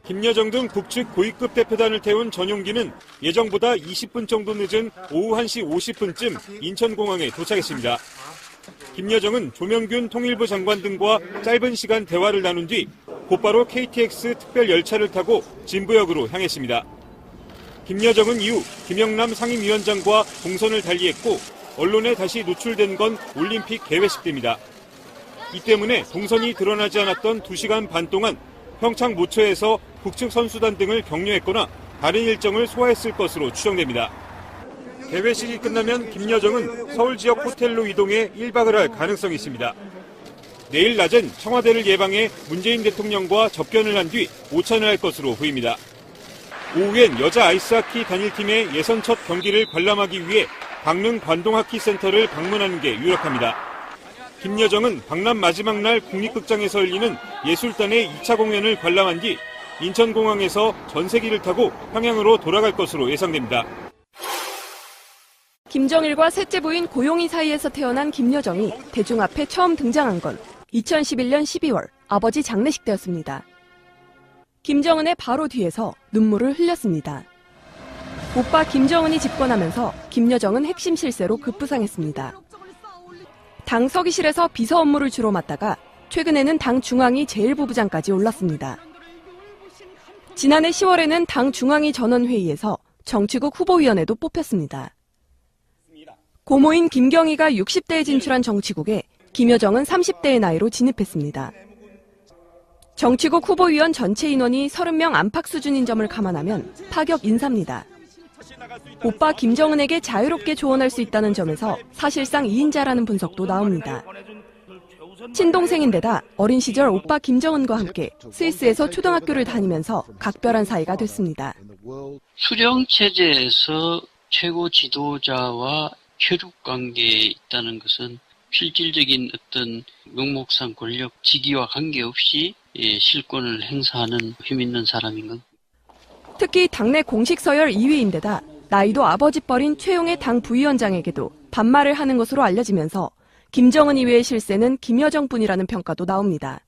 김여정 등 북측 고위급 대표단을 태운 전용기는 예정보다 20분 정도 늦은 오후 1시 50분쯤 인천공항에 도착했습니다. 김여정은 조명균 통일부 장관 등과 짧은 시간 대화를 나눈 뒤 곧바로 KTX 특별 열차를 타고 진부역으로 향했습니다. 김여정은 이후 김영남 상임위원장과 동선을 달리했고 언론에 다시 노출된 건 올림픽 개회식 때입니다. 이 때문에 동선이 드러나지 않았던 2시간 반 동안 평창 모처에서 북측 선수단 등을 격려했거나 다른 일정을 소화했을 것으로 추정됩니다. 개회식이 끝나면 김여정은 서울 지역 호텔로 이동해 1박을 할 가능성이 있습니다. 내일 낮엔 청와대를 예방해 문재인 대통령과 접견을 한 뒤 오찬을 할 것으로 보입니다. 오후엔 여자 아이스하키 단일팀의 예선 첫 경기를 관람하기 위해 강릉 관동하키센터를 방문하는 게 유력합니다. 김여정은 방남 마지막 날 국립극장에서 열리는 예술단의 2차 공연을 관람한 뒤 인천공항에서 전세기를 타고 평양으로 돌아갈 것으로 예상됩니다. 김정일과 셋째 부인 고용희 사이에서 태어난 김여정이 대중 앞에 처음 등장한 건 2011년 12월 아버지 장례식 때였습니다. 김정은의 바로 뒤에서 눈물을 흘렸습니다. 오빠 김정은이 집권하면서 김여정은 핵심 실세로 급부상했습니다. 당 서기실에서 비서 업무를 주로 맡다가 최근에는 당 중앙위 제1부부장까지 올랐습니다. 지난해 10월에는 당 중앙위 전원회의에서 정치국 후보위원에도 뽑혔습니다. 고모인 김경희가 60대에 진출한 정치국에 김여정은 30대의 나이로 진입했습니다. 정치국 후보위원 전체 인원이 30명 안팎 수준인 점을 감안하면 파격 인사입니다. 오빠 김정은에게 자유롭게 조언할 수 있다는 점에서 사실상 2인자라는 분석도 나옵니다. 친동생인데다 어린 시절 오빠 김정은과 함께 스위스에서 초등학교를 다니면서 각별한 사이가 됐습니다. 수령체제에서 최고 지도자와 혈육관계에 있다는 것은 실질적인 어떤 명목상 권력 직위와 관계없이 실권을 행사하는 힘 있는 사람인 것. 특히 당내 공식 서열 2위인데다 나이도 아버지뻘인 최용의 당 부위원장에게도 반말을 하는 것으로 알려지면서 김정은 이외의 실세는 김여정뿐이라는 평가도 나옵니다.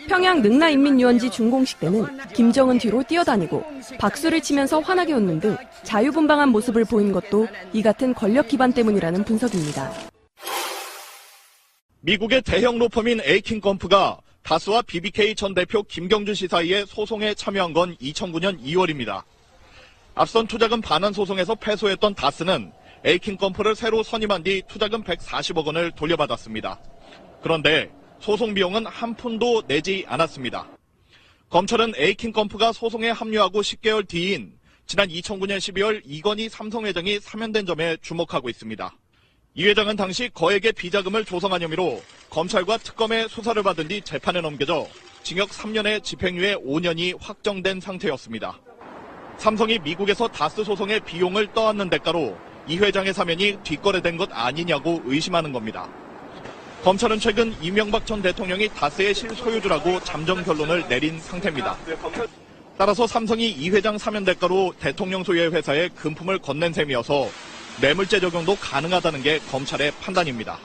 평양 능라인민유원지 준공식 때는 김정은 뒤로 뛰어다니고 박수를 치면서 환하게 웃는 등 자유분방한 모습을 보인 것도 이 같은 권력 기반 때문이라는 분석입니다. 미국의 대형 로펌인 에이킨컴프가 다스와 BBK 전 대표 김경준 씨 사이에 소송에 참여한 건 2009년 2월입니다. 앞선 투자금 반환 소송에서 패소했던 다스는 에이킨컴프를 새로 선임한 뒤 투자금 140억 원을 돌려받았습니다. 그런데 소송 비용은 한 푼도 내지 않았습니다. 검찰은 에이킨컴프가 소송에 합류하고 10개월 뒤인 지난 2009년 12월 이건희 삼성회장이 사면된 점에 주목하고 있습니다. 이 회장은 당시 거액의 비자금을 조성한 혐의로 검찰과 특검의 수사를 받은 뒤 재판에 넘겨져 징역 3년에 집행유예 5년이 확정된 상태였습니다. 삼성이 미국에서 다스 소송의 비용을 떠안는 대가로 이 회장의 사면이 뒷거래된 것 아니냐고 의심하는 겁니다. 검찰은 최근 이명박 전 대통령이 다스의 실소유주라고 잠정 결론을 내린 상태입니다. 따라서 삼성이 이 회장 사면 대가로 대통령 소유의 회사에 금품을 건넨 셈이어서 뇌물죄 적용도 가능하다는 게 검찰의 판단입니다.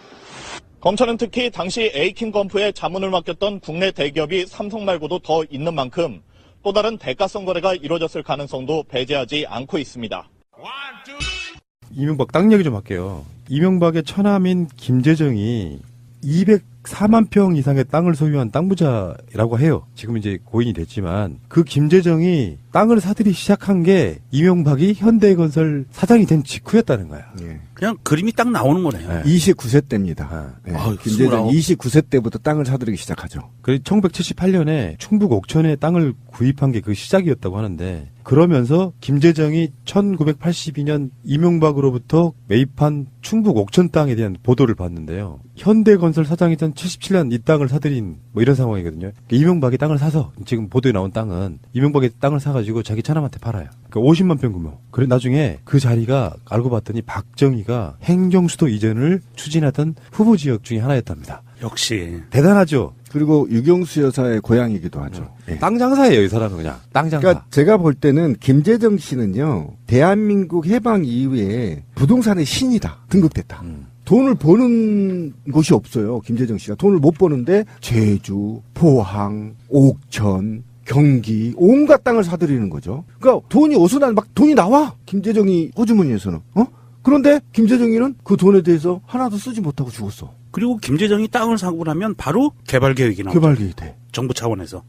검찰은 특히 당시 에이킨컴프의 자문을 맡겼던 국내 대기업이 삼성 말고도 더 있는 만큼 또 다른 대가성 거래가 이루어졌을 가능성도 배제하지 않고 있습니다. 이명박 땅 얘기 좀 할게요. 이명박의 처남인 김재정이 204만 평 이상의 땅을 소유한 땅 부자라고 해요. 지금 이제 고인이 됐지만 그 김재정이 땅을 사들이기 시작한 게 이명박이 현대건설 사장이 된 직후였다는 거야. 예. 그냥 그림이 딱 나오는 거네요. 네. 29세 때입니다. 네. 김재정 29세 때부터 땅을 사들이기 시작하죠. 그래서 1978년에 충북 옥천에 땅을 구입한 게 그 시작이었다고 하는데 그러면서 김재정이 1982년 이명박으로부터 매입한 충북 옥천 땅에 대한 보도를 봤는데요. 현대건설 사장이던 77년 이 땅을 사들인 뭐 이런 상황이거든요. 이명박이 땅을 사서 지금 보도에 나온 땅은 이명박이 땅을 사가지고 자기 차남한테 팔아요. 그러니까 50만 평 규모. 그래 나중에 그 자리가 알고 봤더니 박정희가 행정수도 이전을 추진하던 후보 지역 중에 하나였답니다. 역시 대단하죠. 그리고 유경수 여사의 고향이기도 하죠. 예. 땅 장사예요, 이 사람은 그냥. 땅 장사. 그러니까 제가 볼 때는 김재정 씨는요, 대한민국 해방 이후에 부동산의 신이다. 등극됐다. 돈을 버는 곳이 없어요. 김재정 씨가 돈을 못 버는데 제주, 포항, 옥천, 경기, 온갖 땅을 사들이는 거죠. 그러니까 돈이 어디서 막 돈이 나와. 김재정이 호주머니에서는. 그런데 김재정이는 그 돈에 대해서 하나도 쓰지 못하고 죽었어. 그리고 김재정이 땅을 사고 나면 바로 개발 계획이 나오죠. 개발 계획이 돼. 정부 차원에서.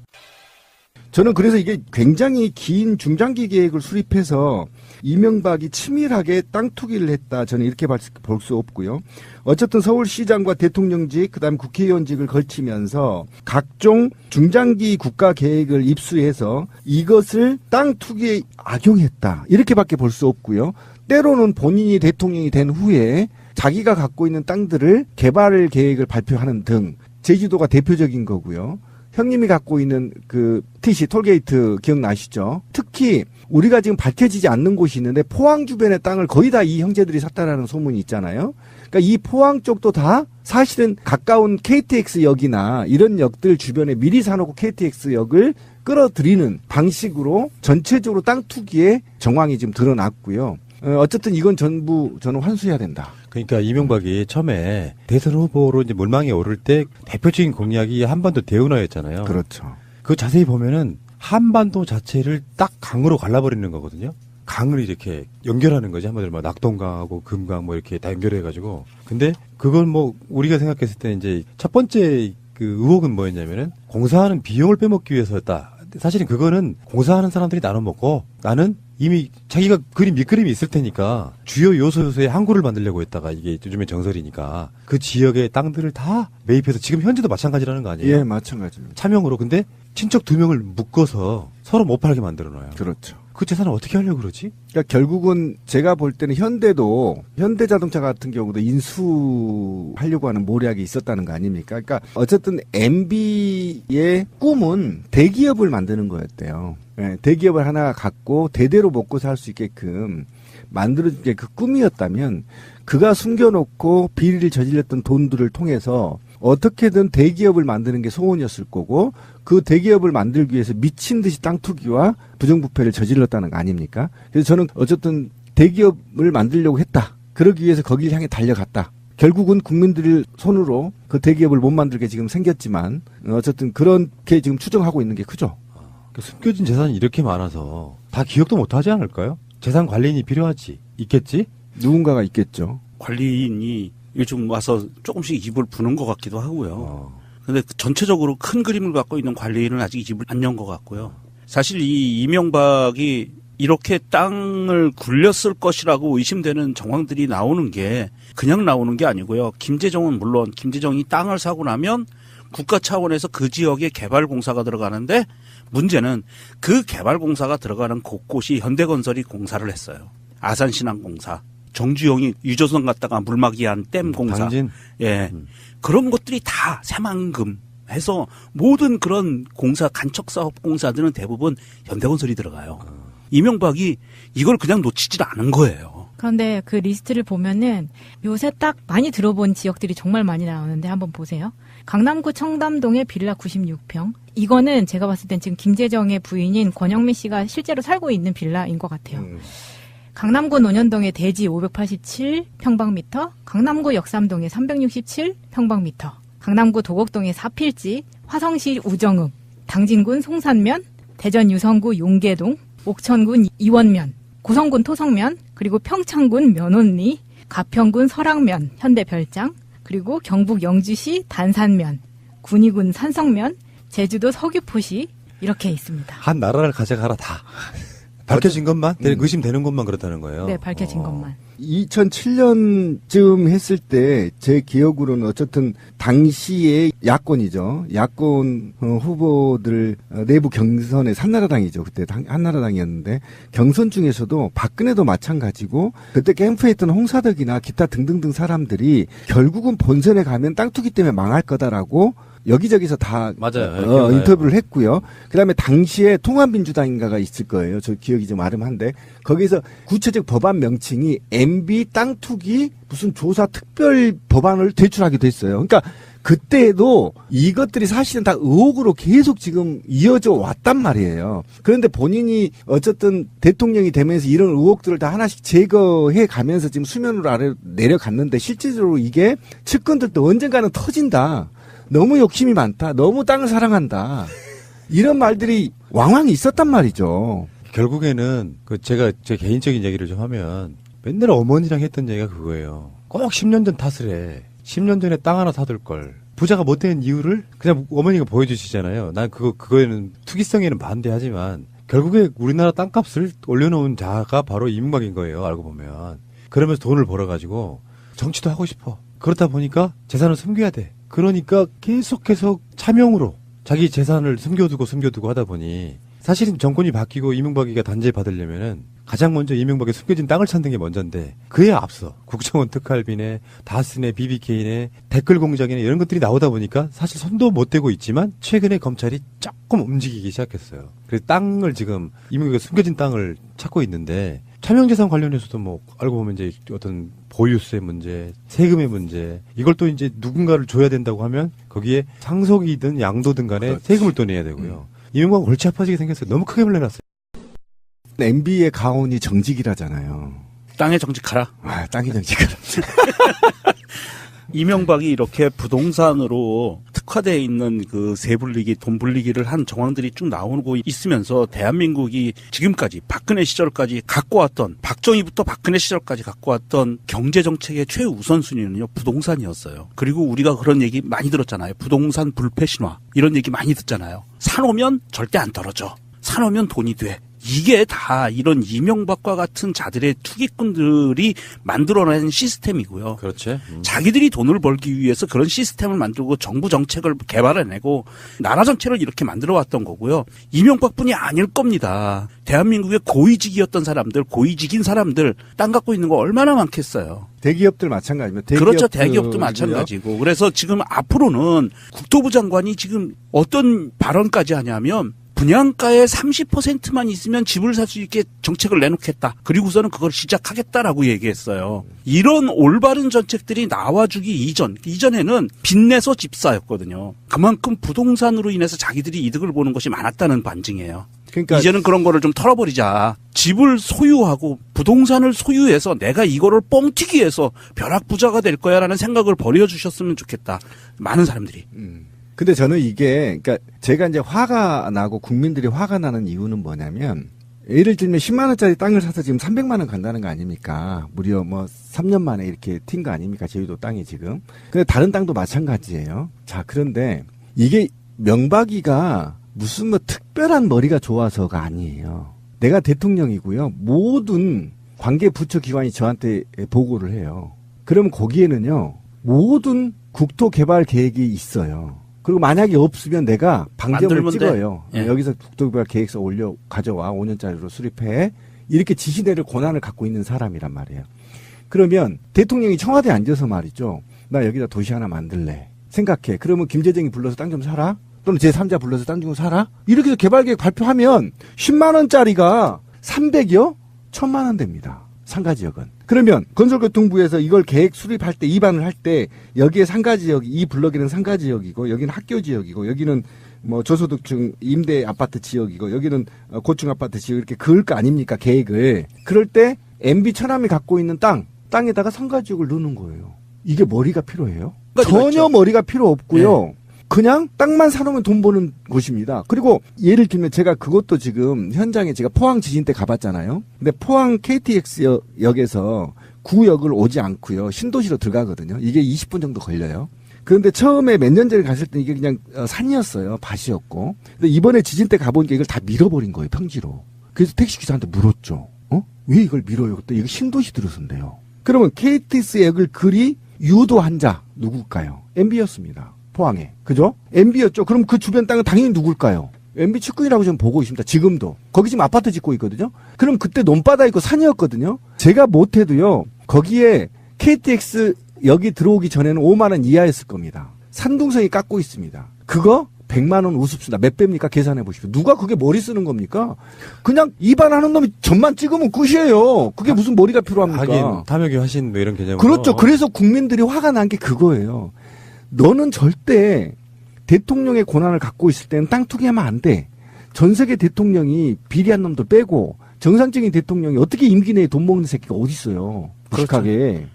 저는 그래서 이게 굉장히 긴 중장기 계획을 수립해서 이명박이 치밀하게 땅 투기를 했다. 저는 이렇게 볼 수 없고요. 어쨌든 서울시장과 대통령직, 그다음 국회의원직을 걸치면서 각종 중장기 국가 계획을 입수해서 이것을 땅 투기에 악용했다. 이렇게밖에 볼 수 없고요. 때로는 본인이 대통령이 된 후에 자기가 갖고 있는 땅들을 개발 계획을 발표하는 등 제주도가 대표적인 거고요. 형님이 갖고 있는 그 TC 톨게이트 기억나시죠? 특히 우리가 지금 밝혀지지 않는 곳이 있는데 포항 주변의 땅을 거의 다 이 형제들이 샀다라는 소문이 있잖아요. 그러니까 이 포항 쪽도 다 사실은 가까운 KTX역이나 이런 역들 주변에 미리 사놓고 KTX역을 끌어들이는 방식으로 전체적으로 땅 투기의 정황이 지금 드러났고요. 어쨌든 이건 전부 저는 환수해야 된다. 그러니까 이명박이 처음에 대선 후보로 이제 물망에 오를 때 대표적인 공약이 한반도 대운하였잖아요. 그렇죠. 그 자세히 보면은 한반도 자체를 딱 강으로 갈라버리는 거거든요. 강을 이렇게 연결하는 거지. 한마디로 막 낙동강하고 금강 뭐 이렇게 다 연결해가지고. 근데 그건 뭐 우리가 생각했을 때 이제 첫 번째 그 의혹은 뭐였냐면은 공사하는 비용을 빼먹기 위해서였다. 사실은 그거는 공사하는 사람들이 나눠 먹고 나는 이미 자기가 그린 밑그림이 있을 테니까 주요 요소에 항구를 만들려고 했다가 이게 요즘에 정설이니까 그 지역의 땅들을 다 매입해서 지금 현재도 마찬가지라는 거 아니에요? 예, 마찬가지입니다. 차명으로. 근데 친척 2명을 묶어서 서로 못 팔게 만들어 놔요. 그렇죠. 그 재산을 어떻게 하려고 그러지? 그러니까 결국은 제가 볼 때는 현대자동차 같은 경우도 인수하려고 하는 모략이 있었다는 거 아닙니까? 그러니까 어쨌든 MB의 꿈은 대기업을 만드는 거였대요. 네, 대기업을 하나 갖고 대대로 먹고 살 수 있게끔 만들어준 게 그 꿈이었다면 그가 숨겨놓고 비리를 저질렀던 돈들을 통해서 어떻게든 대기업을 만드는 게 소원이었을 거고 그 대기업을 만들기 위해서 미친 듯이 땅 투기와 부정부패를 저질렀다는 거 아닙니까? 그래서 저는 어쨌든 대기업을 만들려고 했다. 그러기 위해서 거기를 향해 달려갔다. 결국은 국민들 손으로 그 대기업을 못 만들게 지금 생겼지만 어쨌든 그렇게 지금 추정하고 있는 게 크죠. 숨겨진 재산이 이렇게 많아서 다 기억도 못하지 않을까요? 재산 관리인이 필요하지. 있겠지? 누군가가 있겠죠. 관리인이 요즘 와서 조금씩 입을 부는 것 같기도 하고요. 근데 전체적으로 큰 그림을 갖고 있는 관리인은 아직 입을 안 연 것 같고요. 사실 이 이명박이 이렇게 땅을 굴렸을 것이라고 의심되는 정황들이 나오는 게 그냥 나오는 게 아니고요. 김재정은 물론 김재정이 땅을 사고 나면 국가 차원에서 그 지역에 개발공사가 들어가는데 문제는 그 개발공사가 들어가는 곳곳이 현대건설이 공사를 했어요. 아산신항공사, 정주영이 유조선 갔다가 물막이한 댐 공사. 당진. 예. 그런 것들이 다 새만금 해서 모든 그런 공사, 간척사업 공사들은 대부분 현대건설이 들어가요. 이명박이 이걸 그냥 놓치질 않은 거예요. 그런데 그 리스트를 보면은 요새 딱 많이 들어본 지역들이 정말 많이 나오는데 한번 보세요. 강남구 청담동의 빌라 96평. 이거는 제가 봤을 땐 지금 김재정의 부인인 권영민 씨가 실제로 살고 있는 빌라인 것 같아요. 강남구 논현동의 대지 587평방미터, 강남구 역삼동의 367평방미터, 강남구 도곡동의 사필지, 화성시 우정읍, 당진군 송산면, 대전 유성구 용계동, 옥천군 이원면, 고성군 토성면, 그리고 평창군 면원리, 가평군 설악면, 현대별장, 그리고 경북 영주시 단산면, 군위군 산성면, 제주도 서귀포시 이렇게 있습니다. 한 나라를 가져가라 다. 밝혀진 것만? 의심되는 것만 그렇다는 거예요. 네, 밝혀진 것만. 2007년쯤 했을 때 제 기억으로는 어쨌든 당시에 야권이죠. 야권 후보들 내부 경선에 한나라당이죠. 그때 한나라당이었는데 경선 중에서도 박근혜도 마찬가지고 그때 캠프에 있던 홍사덕이나 기타 등등등 사람들이 결국은 본선에 가면 땅 투기 때문에 망할 거다라고 여기저기서 다 맞아요. 인터뷰를 했고요. 그다음에 당시에 통합민주당인가가 있을 거예요. 저 기억이 좀 아름한데 거기서 구체적 법안 명칭이 MB 땅 투기 무슨 조사 특별 법안을 제출하기도 했어요. 그러니까 그때도 이것들이 사실은 다 의혹으로 계속 지금 이어져 왔단 말이에요. 그런데 본인이 어쨌든 대통령이 되면서 이런 의혹들을 다 하나씩 제거해 가면서 지금 수면으로 아래로 내려갔는데 실질적으로 이게 측근들도 언젠가는 터진다. 너무 욕심이 많다. 너무 땅을 사랑한다. 이런 말들이 왕왕 있었단 말이죠. 결국에는 제가 제 개인적인 얘기를 좀 하면 맨날 어머니랑 했던 얘기가 그거예요. 꼭 10년 전 탓을 해. 10년 전에 땅 하나 사둘 걸. 부자가 못 된 이유를 그냥 어머니가 보여주시잖아요. 난 그거에는 투기성에는 반대하지만 결국에 우리나라 땅값을 올려놓은 자가 바로 이명박인 거예요. 알고 보면. 그러면서 돈을 벌어가지고 정치도 하고 싶어. 그렇다 보니까 재산을 숨겨야 돼. 그러니까 계속해서 차명으로 자기 재산을 숨겨두고 하다 보니 사실은 정권이 바뀌고 이명박이가 단죄 받으려면은 가장 먼저 이명박의 숨겨진 땅을 찾는 게 먼저인데 그에 앞서 국정원 특활비네, 다스네, BBK네, 댓글 공작이네 이런 것들이 나오다 보니까 사실 손도 못 대고 있지만 최근에 검찰이 조금 움직이기 시작했어요. 그래서 땅을 지금 이명박의 숨겨진 땅을 찾고 있는데 차명재산 관련해서도 뭐 알고 보면 이제 어떤 보유세 문제, 세금의 문제 이걸 또 이제 누군가를 줘야 된다고 하면 거기에 상속이든 양도든 간에 세금을 또 내야 되고요. 이명박은 골치 아파지게 생겼어요. 너무 크게 물려놨어요. MB의 가온이 정직이라잖아요. 땅에 정직하라. 아, 땅이 정직하라. 이명박이 이렇게 부동산으로 특화되어 있는 그 세불리기, 돈 불리기를 한 정황들이 쭉 나오고 있으면서 대한민국이 지금까지 박근혜 시절까지 갖고 왔던, 박정희부터 박근혜 시절까지 갖고 왔던 경제정책의 최우선순위는요, 부동산이었어요. 그리고 우리가 그런 얘기 많이 들었잖아요. 부동산 불패신화. 이런 얘기 많이 듣잖아요. 사놓으면 절대 안 떨어져. 사놓으면 돈이 돼. 이게 다 이런 이명박과 같은 자들의 투기꾼들이 만들어낸 시스템이고요. 그렇죠. 자기들이 돈을 벌기 위해서 그런 시스템을 만들고 정부 정책을 개발해내고 나라 전체를 이렇게 만들어왔던 거고요. 이명박뿐이 아닐 겁니다. 대한민국의 고위직이었던 사람들, 고위직인 사람들 땅 갖고 있는 거 얼마나 많겠어요. 대기업들 마찬가지입니다. 그렇죠. 대기업도 마찬가지고. 그래서 지금 앞으로는 국토부 장관이 지금 어떤 발언까지 하냐면 분양가의 30%만 있으면 집을 살 수 있게 정책을 내놓겠다. 그리고서는 그걸 시작하겠다라고 얘기했어요. 이런 올바른 정책들이 나와주기 이전에는 빚내서 집사였거든요. 그만큼 부동산으로 인해서 자기들이 이득을 보는 것이 많았다는 반증이에요. 그러니까 이제는 그런 거를 좀 털어버리자. 집을 소유하고 부동산을 소유해서 내가 이거를 뻥튀기해서 벼락부자가 될 거야라는 생각을 버려주셨으면 좋겠다. 많은 사람들이. 근데 저는 이게, 그러니까 제가 이제 화가 나고 국민들이 화가 나는 이유는 뭐냐면, 예를 들면 10만원짜리 땅을 사서 지금 300만원 간다는 거 아닙니까? 무려 뭐 3년 만에 이렇게 튄 거 아닙니까? 제주도 땅이 지금. 근데 다른 땅도 마찬가지예요. 자, 그런데 이게 명박이가 무슨 뭐 특별한 머리가 좋아서가 아니에요. 내가 대통령이고요. 모든 관계 부처 기관이 저한테 보고를 해요. 그러면 거기에는요, 모든 국토 개발 계획이 있어요. 그리고 만약에 없으면 내가 방점을 찍어요. 예. 여기서 국토개발 계획서 가져와 5년짜리로 수립해. 이렇게 지시내릴 권한을 갖고 있는 사람이란 말이에요. 그러면 대통령이 청와대에 앉아서 말이죠. 나 여기다 도시 하나 만들래. 생각해. 그러면 김재정이 불러서 땅 좀 사라? 또는 제3자 불러서 땅 좀 사라? 이렇게 해서 개발계획 발표하면 10만 원짜리가 300여? 1000만 원 됩니다. 상가지역은. 그러면 건설교통부에서 이걸 계획 수립할 때 입안을 할 때 여기에 상가지역, 이 블럭에는 상가지역이고 여기는 학교지역이고 여기는 뭐 저소득층 임대 아파트 지역이고 여기는 고층 아파트 지역 이렇게 그을 거 아닙니까 계획을. 그럴 때 MB 천암이 갖고 있는 땅에다가 상가지역을 넣는 거예요. 이게 머리가 필요해요? 전혀 머리가 필요 없고요. 네. 그냥 땅만 사놓으면 돈 버는 곳입니다. 그리고 예를 들면 제가 그것도 지금 현장에 제가 포항 지진 때 가봤잖아요. 근데 포항 KTX 역에서 구역을 오지 않고요. 신도시로 들어가거든요. 이게 20분 정도 걸려요. 그런데 처음에 몇 년 전에 갔을 때 이게 그냥 산이었어요. 밭이었고. 근데 이번에 지진 때 가보니까 이걸 다 밀어버린 거예요. 평지로. 그래서 택시기사한테 물었죠. 왜 이걸 밀어요? 그때 이거 신도시 들어선대요. 그러면 KTX 역을 그리 유도한 자 누굴까요? MB였습니다. 포항에. 그죠? MB였죠. 그럼 그 주변 땅은 당연히 누굴까요? MB 측근이라고 저는 보고 있습니다. 지금도. 거기 지금 아파트 짓고 있거든요. 그럼 그때 논바다 있고 산이었거든요. 제가 못해도요. 거기에 KTX 여기 들어오기 전에는 5만 원 이하였을 겁니다. 산둥성이 깎고 있습니다. 그거 100만 원 우습습니다. 몇 배입니까? 계산해 보십시오. 누가 그게 머리 쓰는 겁니까? 그냥 입안하는 놈이 점만 찍으면 끝이에요. 그게 무슨 머리가 필요합니까? 하긴 탐욕이 화신 뭐 이런 개념으로. 그렇죠. 그래서 국민들이 화가 난 게 그거예요. 너는 절대 대통령의 권한을 갖고 있을 때는 땅 투기하면 안 돼. 전 세계 대통령이 비리한 놈들 빼고 정상적인 대통령이 어떻게 임기 내에 돈 먹는 새끼가 어디 있어요. 무식하게. 그렇죠.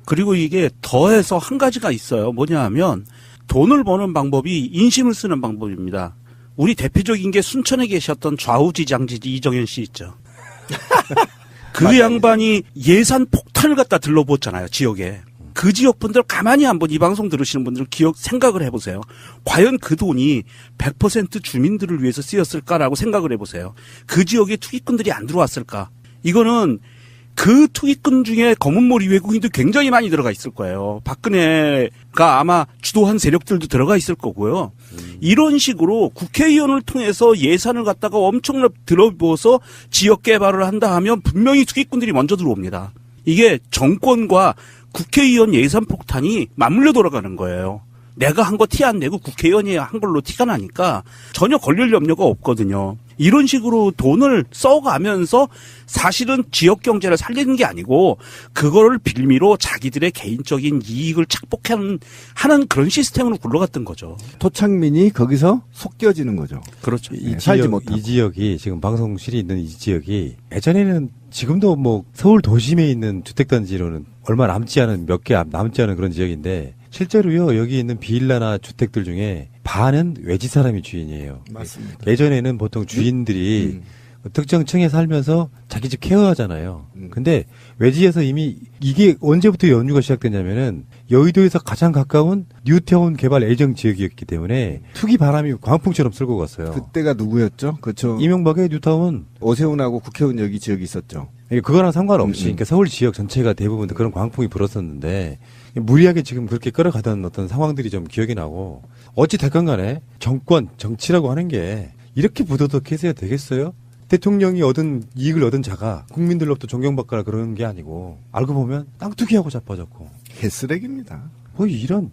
그리고 이게 더해서 한 가지가 있어요. 뭐냐 하면 돈을 버는 방법이 인심을 쓰는 방법입니다. 우리 대표적인 게 순천에 계셨던 좌우지장지지 이정현 씨 있죠. 그 양반이 예산 폭탄을 갖다 들러부었잖아요, 지역에. 그 지역 분들 가만히 한번 이 방송 들으시는 분들 생각을 해보세요. 과연 그 돈이 100% 주민들을 위해서 쓰였을까라고 생각을 해보세요. 그 지역에 투기꾼들이 안 들어왔을까? 이거는 그 투기꾼 중에 검은머리 외국인도 굉장히 많이 들어가 있을 거예요. 박근혜가 아마 주도한 세력들도 들어가 있을 거고요. 이런 식으로 국회의원을 통해서 예산을 갖다가 엄청나게 들어부어서 지역 개발을 한다 하면 분명히 투기꾼들이 먼저 들어옵니다. 이게 정권과 국회의원 예산 폭탄이 맞물려 돌아가는 거예요. 내가 한 거 티 안 내고 국회의원이 한 걸로 티가 나니까 전혀 걸릴 염려가 없거든요. 이런 식으로 돈을 써가면서 사실은 지역 경제를 살리는 게 아니고 그거를 빌미로 자기들의 개인적인 이익을 착복하는 그런 시스템으로 굴러갔던 거죠. 토착민이 거기서 속겨지는 거죠. 그렇죠. 살지 못하고. 이 지역이 지금 방송실이 있는 이 지역이 예전에는 지금도 뭐 서울 도심에 있는 주택단지로는 얼마 남지 않은 몇 개 남지 않은 그런 지역인데 실제로요 여기 있는 빌라나 주택들 중에 반은 외지 사람이 주인이에요. 맞습니다. 예전에는 보통 주인들이 특정 층에 살면서 자기 집 케어하잖아요. 근데 외지에서 이미 이게 언제부터 연유가 시작됐냐면은 여의도에서 가장 가까운 뉴타운 개발 예정 지역이었기 때문에 투기 바람이 광풍처럼 쓸고 갔어요. 그때가 누구였죠? 그렇죠. 이명박의 뉴타운. 오세훈하고 국회의원 여기 지역이 있었죠. 그거랑 상관없이 그러니까 서울 지역 전체가 대부분 그런 광풍이 불었었는데 무리하게 지금 그렇게 끌어가던 어떤 상황들이 좀 기억이 나고 어찌 됐건 간에 정권, 정치라고 하는 게 이렇게 부도덕해서야 되겠어요? 대통령이 이익을 얻은 자가 국민들로부터 존경받거나 그러는 게 아니고 알고 보면 땅 투기하고 자빠졌고 개쓰레기입니다. 뭐 이런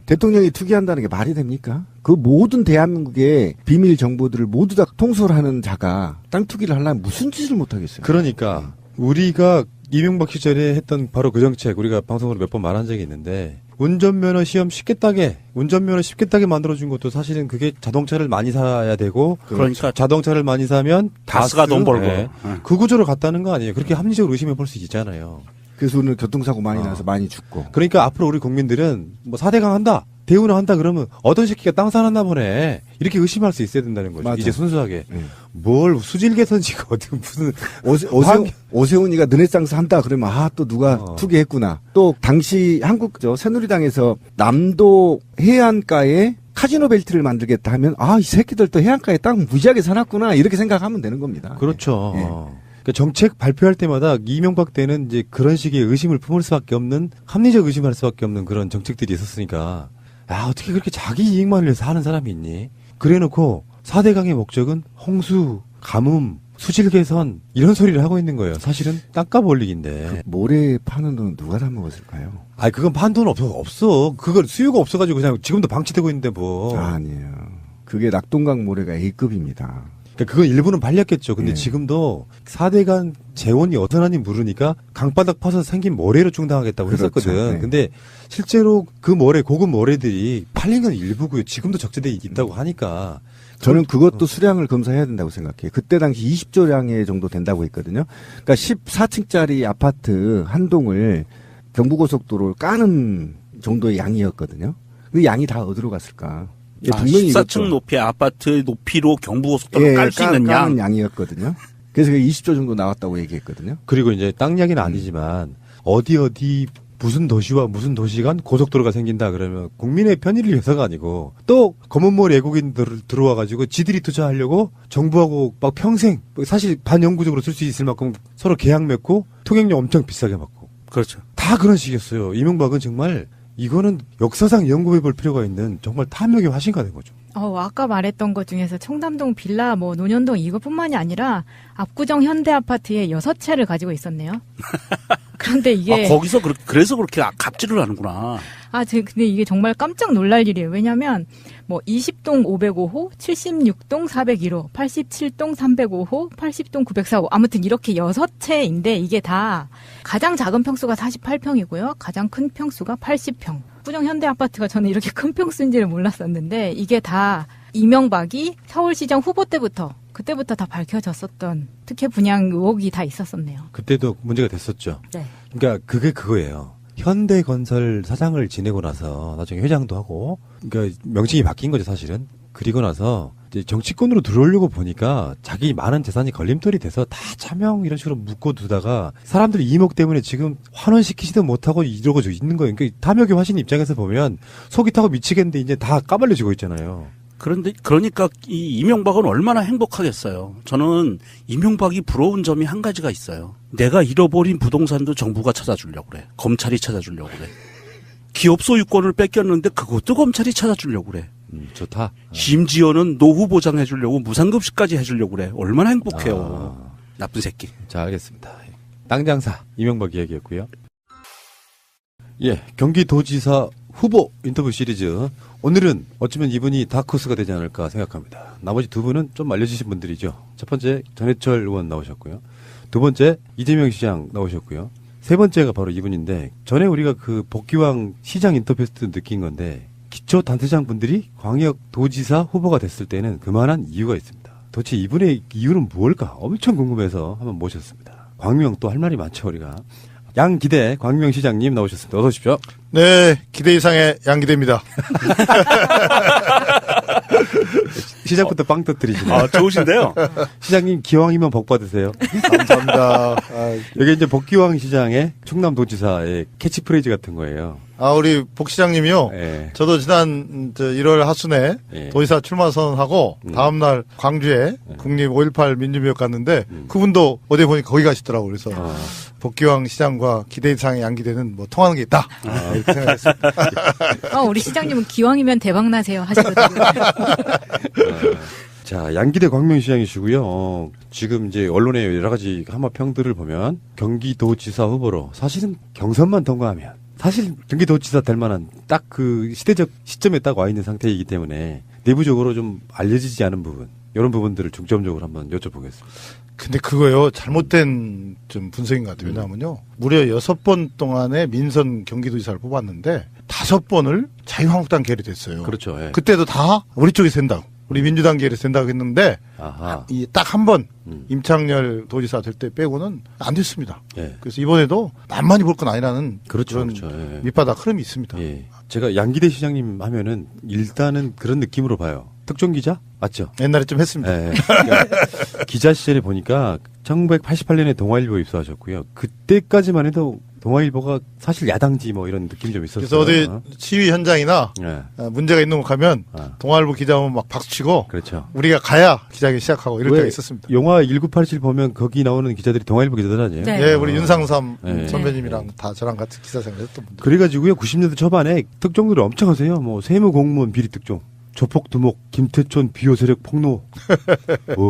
대통령이 투기한다는 게 말이 됩니까? 그 모든 대한민국의 비밀 정보들을 모두 다 통솔하는 자가 땅 투기를 하려면 무슨 짓을 못하겠어요? 그러니까 우리가 이명박 시절에 했던 바로 그 정책 우리가 방송으로 몇 번 말한 적이 있는데 운전면허 시험 쉽게 따게 만들어준 것도 사실은 그게 자동차를 많이 사야 되고 그러니까 자동차를 많이 사면 가스가 돈 벌고 그 구조로 갔다는 거 아니에요. 그렇게 합리적으로 의심해 볼 수 있잖아요. 그래서 오늘 교통사고 많이 나서 많이 죽고. 그러니까 앞으로 우리 국민들은 뭐 4대강 한다, 대우는 한다 그러면 어떤 새끼가 땅 사놨나 보네 이렇게 의심할 수 있어야 된다는 거죠. 맞아. 이제 순수하게 뭘 수질 개선지가 어디 무슨 오세훈이가 르네상스 한다 그러면 또 누가 투기했구나. 또 당시 새누리당에서 남도 해안가에 카지노 벨트를 만들겠다 하면 이 새끼들 또 해안가에 땅 무지하게 사놨구나 이렇게 생각하면 되는 겁니다. 그렇죠. 예. 그러니까 정책 발표할 때마다 이명박 때는 이제 그런 식의 의심을 품을 수밖에 없는 합리적 의심할 수밖에 없는 그런 정책들이 있었으니까 어떻게 그렇게 자기 이익만을 위해서 하는 사람이 있니? 그래놓고 4대강의 목적은 홍수, 가뭄, 수질 개선 이런 소리를 하고 있는 거예요. 사실은 땅값 올리기인데. 모래 파는 돈은 누가 다 먹었을까요? 그건 판 돈 없어. 그걸 수요가 없어가지고 그냥 지금도 방치되고 있는데 뭐. 아니에요. 그게 낙동강 모래가 A급입니다. 그러니까 그건 일부는 발렸겠죠. 근데 지금도 4대강 재원이 어떠하니 모르니까 강바닥 파서 생긴 모래로 충당하겠다고 했었거든. 그렇죠. 네. 근데 실제로 그 모래, 고급 모래들이 팔린 건 일부고요. 지금도 적재돼 있다고 하니까. 저는 그것도 수량을 검사해야 된다고 생각해요. 그때 당시 20조량의 정도 된다고 했거든요. 그러니까 14층짜리 아파트 한 동을 경부고속도로를 까는 정도의 양이었거든요. 그 양이 다 어디로 갔을까? 분명히 14층 높이의 아파트 높이로 경부고속도로 깔 수 있는 까는 양이었거든요. 그래서 20조 정도 나왔다고 얘기했거든요. 그리고 이제 땅 이야기는 아니지만 어디 무슨 도시와 무슨 도시 간 고속도로가 생긴다 그러면 국민의 편의를 위해서가 아니고 또 검은머리 외국인들 들어와가지고 지들이 투자하려고 정부하고 막 평생 사실 반영구적으로 쓸 수 있을 만큼 서로 계약 맺고 통행료 엄청 비싸게 받고. 그렇죠. 다 그런 식이었어요. 이명박은 정말 이거는 역사상 연구해 볼 필요가 있는 정말 탐욕의 화신가 된 거죠. 아까 말했던 것 중에서 청담동 빌라, 논현동 이것뿐만이 아니라 압구정 현대 아파트에 6채를 가지고 있었네요. 그런데 이게 거기서 그래서 그렇게 갑질을 하는구나. 근데 이게 정말 깜짝 놀랄 일이에요. 왜냐면 20동 505호, 76동 401호, 87동 305호, 80동 904호 아무튼 이렇게 6채인데 이게 다 가장 작은 평수가 48평이고요. 가장 큰 평수가 80평. 압구정 현대 아파트가 저는 이렇게 큰 평수인지를 몰랐었는데 이게 다 이명박이 서울시장 후보 그때부터 다 밝혀졌었던 특혜 분양 의혹이 다 있었었네요. 그때도 문제가 됐었죠. 네. 그러니까 그게 그거예요. 현대건설 사장을 지내고 나서 나중에 회장도 하고 그러니까 명칭이 바뀐 거죠 사실은. 그리고 나서 이제 정치권으로 들어오려고 보니까 자기 많은 재산이 걸림돌이 돼서 다 차명 이런 식으로 묶어두다가 사람들이 이목 때문에 지금 환원시키지도 못하고 이러고 있는 거예요. 그러니까 탐욕의 화신 입장에서 보면 속이 타고 미치겠는데 이제 다 까발려지고 있잖아요. 그러니까 이 이명박은 얼마나 행복하겠어요. 저는 이명박이 부러운 점이 한 가지가 있어요. 내가 잃어버린 부동산도 정부가 찾아주려고 그래. 검찰이 찾아주려고 그래. 기업 소유권을 뺏겼는데 그것도 검찰이 찾아주려고 그래. 좋다. 심지어는 노후 보장해주려고 무상급식까지 해주려고 그래. 얼마나 행복해요. 나쁜 새끼. 자, 알겠습니다. 땅장사 이명박 이야기였고요. 예, 경기도지사 후보 인터뷰 시리즈. 오늘은 어쩌면 이분이 다크호스가 되지 않을까 생각합니다. 나머지 두 분은 좀 알려주신 분들이죠. 첫 번째 전해철 의원 나오셨고요. 두 번째 이재명 시장 나오셨고요. 세 번째가 바로 이분인데 전에 우리가 그 복귀왕 시장 인터뷰에서 느낀 건데 기초단체장 분들이 광역도지사 후보가 됐을 때는 그만한 이유가 있습니다. 도대체 이분의 이유는 무엇일까 엄청 궁금해서 한번 모셨습니다. 광명 또 할 말이 많죠 우리가. 양기대 광명 시장님 나오셨습니다. 어서 오십시오. 네, 기대 이상의 양기대입니다. 시작부터 빵 터뜨리시네요. 좋으신데요. 시장님 기왕이면 복 받으세요. 감사합니다. 여기 이제 복귀왕 시장의 충남도지사의 캐치프레이즈 같은 거예요. 우리 복 시장님이요. 예. 저도 지난 1월 하순에 예. 도지사 출마 선언하고 다음날 광주에 국립 5.18 민주묘역 갔는데 그분도 어디 보니까 거기 가시더라고요. 그래서 복귀왕 시장과 기대 이상의 양기대는 뭐 통하는 게 있다. 이렇게 생각했습니다. 우리 시장님은 기왕이면 대박 나세요 하시거든요. 자, 양기대 광명시장이시고요. 지금 이제 언론의 여러 가지 한마평들을 보면 경기도지사 후보로 사실은 경선만 통과하면 사실 경기도지사 될 만한 딱 그 시대적 시점에 딱 와 있는 상태이기 때문에 내부적으로 좀 알려지지 않은 부분, 이런 부분들을 중점적으로 한번 여쭤보겠습니다. 근데 그거요, 잘못된 좀 분석인 것 같아요. 왜냐하면요, 무려 6번 동안에 민선 경기도지사를 뽑았는데 5번을 자유한국당 계열이 됐어요. 그렇죠. 예. 그때도 다 우리 쪽에서 된다고. 우리 민주당 계열에서 된다고 했는데 아하. 이 딱 한 번 임창열 도지사 될 때 빼고는 안 됐습니다. 예. 그래서 이번에도 만만히 볼 건 아니라는 그렇죠. 그런 그렇죠. 예. 밑바닥 흐름이 있습니다. 예. 제가 양기대 시장님 하면은 일단은 그런 느낌으로 봐요. 특종 기자? 맞죠? 옛날에 좀 했습니다. 예. 그러니까 기자 시절에 보니까 1988년에 동아일보에 입사하셨고요. 그때까지만 해도 동아일보가 사실 야당지 뭐 이런 느낌 좀 있었어요. 그래서 어디 시위 현장이나 예. 문제가 있는 곳 가면 동아일보 기자 오면 막 박수치고 그렇죠. 우리가 가야 기자하기 시작하고 이럴 왜 때가 있었습니다. 영화 1987 보면 거기 나오는 기자들이 동아일보 기자들 아니에요? 네. 예, 우리 윤상삼 네. 선배님이랑 다 저랑 같이 기사 생활했던 분들. 그래가지고요 90년대 초반에 특종들을 엄청 하세요. 뭐 세무공무원 비리 특종, 조폭 두목, 김태촌 비호 세력 폭로,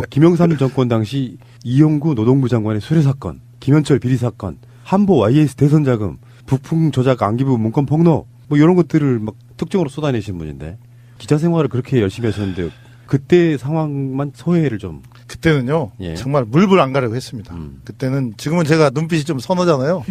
김영삼 정권 당시 이용구 노동부 장관의 수뢰 사건, 김현철 비리 사건, 한보 YS 대선 자금, 부품 조작 안기부 문건 폭로, 뭐 이런 것들을 막 특종으로 쏟아내신 분인데 기자 생활을 그렇게 열심히 하셨는데 그때 상황만 소회를 좀. 그때는요, 예. 정말 물불 안 가려고 했습니다. 그때는, 지금은 제가 눈빛이 좀 선하잖아요.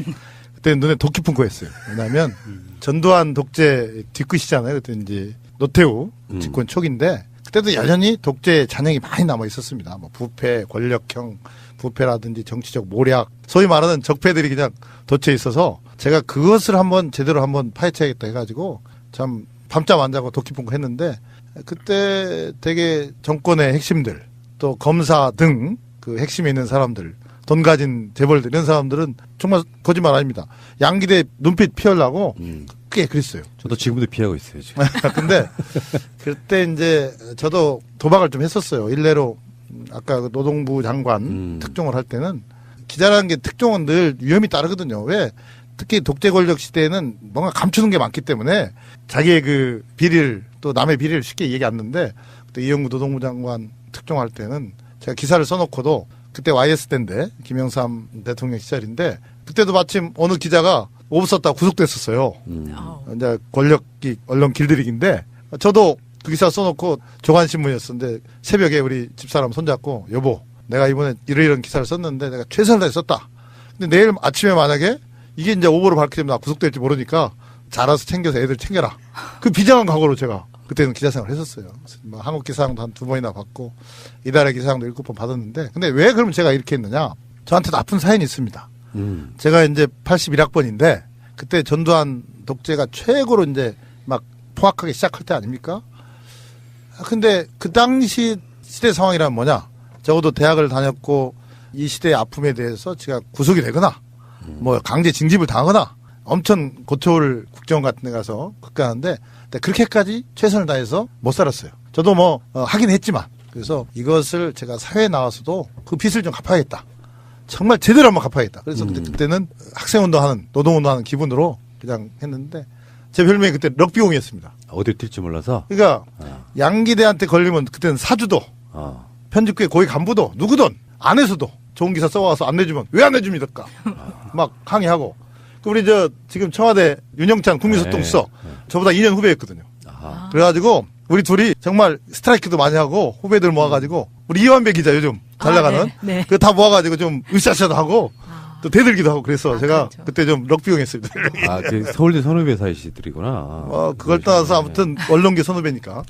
그때는 눈에 독 깊은 거였어요. 왜냐하면 전두환 독재 뒤끝이잖아요. 그때 이제 노태우 집권 초기인데 그때도 여전히 독재 잔영이 많이 남아 있었습니다. 뭐 부패, 권력형 부패라든지 정치적 모략, 소위 말하는 적폐들이 그냥 덧쳐 있어서 제가 그것을 한번 제대로 한번 파헤쳐야겠다 해가지고 참 밤잠 안 자고 독 깊은 거 했는데 그때 되게 정권의 핵심들 또 검사 등 그 핵심에 있는 사람들, 돈 가진 재벌들 이런 사람들은 정말 거짓말 아닙니다. 양기대 눈빛 피하려고 꽤 그랬어요. 저도 지금도 피하고 있어요 지금. 근데 그때 이제 저도 도박을 좀 했었어요. 일례로 아까 그 노동부 장관 특종을 할 때는 기자라는 게 특종은 늘 위험이 따르거든요. 왜? 특히 독재 권력 시대에는 뭔가 감추는 게 많기 때문에 자기의 그 비리를 또 남의 비리를 쉽게 얘기 안 하는데 그때 이영구 노동부 장관 특종할 때는 제가 기사를 써놓고도 그때 YS 때인데 김영삼 대통령 시절인데 그때도 마침 어느 기자가 오보 썼다고 구속됐었어요. 이제 권력이 언론 길들이기인데 저도 그 기사 써놓고 조간신문이었었는데 새벽에 우리 집사람 손잡고 여보 내가 이번에 이런 기사를 썼는데 내가 최선을 다해 썼다. 근데 내일 아침에 만약에 이게 이제 오보로 밝히면 나 구속될지 모르니까 잘 알아서 챙겨서 애들 챙겨라. 그 비장한 각오로 제가 그때는 기자생활을 했었어요. 뭐 한국 기사상도 한 2번이나 받고 이달의 기사상도 7번 받았는데 근데 왜 그러면 제가 이렇게 했느냐. 저한테 나쁜 사연이 있습니다. 제가 이제 81학번인데 그때 전두환 독재가 최고로 이제 막 포악하게 시작할 때 아닙니까? 근데 그 당시 시대 상황이란 뭐냐? 적어도 대학을 다녔고 이 시대의 아픔에 대해서 제가 구속이 되거나 뭐 강제 징집을 당하거나 엄청 고초를 국정원 같은 데 가서 극가하는데 그렇게까지 최선을 다해서 못 살았어요. 저도 뭐 하긴 했지만 그래서 이것을 제가 사회에 나와서도 그 빚을 좀 갚아야겠다. 정말 제대로 한번 갚아야겠다. 그래서 그때는 학생운동하는 노동운동하는 기분으로 그냥 했는데 제 별명이 그때 럭비공이었습니다. 어딜 튈지 몰라서. 그러니까 양기대한테 걸리면 그때는 사주도 편집국의 고위 간부도 누구든 안에서도 좋은 기사 써와서 안 내주면 왜 안 내줍니까? 막 항의하고. 우리 지금 청와대 윤영찬 국민소통수석 저보다 2년 후배였거든요. 그래가지고 우리 둘이 정말 스트라이크도 많이 하고 후배들 모아가지고 우리 이완배 기자 요즘 잘 나가는 네. 그거 다 모아가지고 좀 으쌰으쌰도 하고 또 대들기도 하고 그래서 제가 그렇죠. 그때 좀 럭비용 했습니다. 그 서울대 선후배 사이시들이구나. 그걸 떠나서 아무튼 언론계 선후배니까.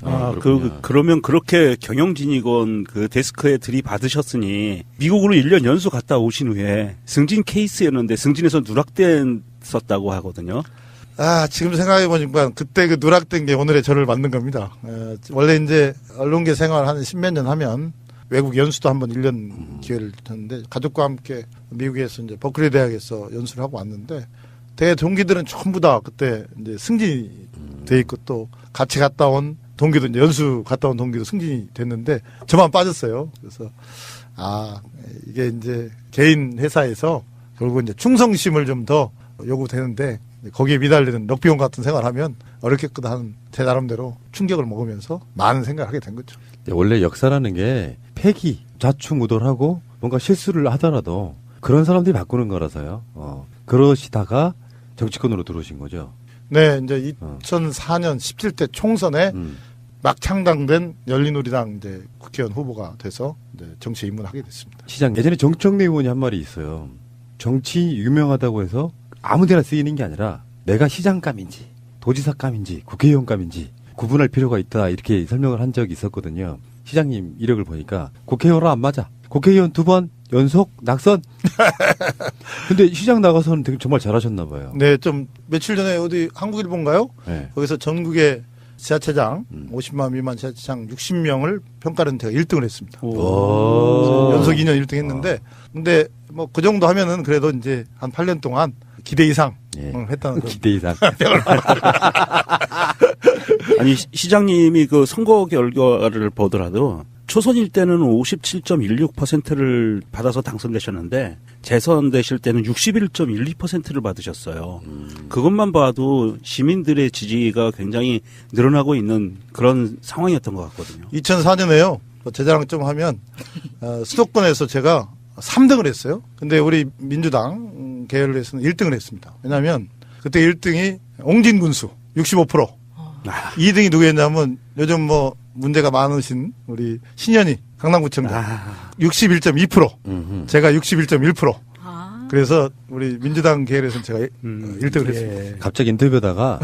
그러면 그렇게 경영진이건 그 데스크에 들이받으셨으니 미국으로 1년 연수 갔다 오신 후에 승진 케이스였는데 승진에서 누락됐었다고 하거든요. 지금 생각해보니까 그때 그 누락된 게 오늘의 저를 만든 겁니다. 원래 이제 언론계 생활 한 10몇 년 하면 외국 연수도 한번 1년 기회를 줬는데 가족과 함께 미국에서 이제 버클리 대학에서 연수를 하고 왔는데 대 동기들은 전부 다 그때 이제 승진이 돼 있고 또 같이 갔다 온 동기도 이제 연수 갔다 온 동기도 승진이 됐는데 저만 빠졌어요. 그래서 이게 이제 개인 회사에서 결국 이제 충성심을 좀 더 요구되는데 거기에 미달리는 럭비용 같은 생활하면 어렵겠구나 하는 제 나름대로 충격을 먹으면서 많은 생각을 하게 된 거죠. 원래 역사라는 게 패기, 좌충우돌하고 뭔가 실수를 하더라도 그런 사람들이 바꾸는 거라서요. 그러시다가 정치권으로 들어오신 거죠. 네, 이제 2004년 17대 총선에 막 창당된 열린우리당 이제 국회의원 후보가 돼서 이제 정치에 입문하게 됐습니다. 시장 예전에 정청래 의원이 한 말이 있어요. 정치 유명하다고 해서 아무데나 쓰이는 게 아니라 내가 시장감인지 도지사감인지 국회의원감인지 구분할 필요가 있다 이렇게 설명을 한 적이 있었거든요. 시장님 이력을 보니까 국회의원은 안 맞아. 국회의원 2번 연속 낙선. 근데 시장 나가서는 되게 정말 잘하셨나 봐요. 네, 좀 며칠 전에 어디 한국일보인가요? 네. 거기서 전국의 지하체장 50만 미만 지하체장 60명을 평가는 제가 1등을 했습니다. 연속 2년 1등 했는데 근데 뭐 그 정도 하면은 그래도 이제 한 8년 동안 기대 이상 했다는 기대 이상. 아니 시장님이 그 선거 결과를 보더라도 초선일 때는 57.16%를 받아서 당선되셨는데 재선되실 때는 61.12%를 받으셨어요. 그것만 봐도 시민들의 지지가 굉장히 늘어나고 있는 그런 상황이었던 것 같거든요. 2004년에요. 제 자랑 좀 하면 수도권에서 제가 3등을 했어요. 근데 우리 민주당 계열에서는 1등을 했습니다. 왜냐하면 그때 1등이 옹진군수 65%. 2등이 누구였냐면 요즘 뭐 문제가 많으신 우리 신현희 강남구청장 61.2%. 제가 61.1%. 그래서 우리 민주당 계열에서는 제가 1등을 했습니다. 갑자기 인터뷰하다가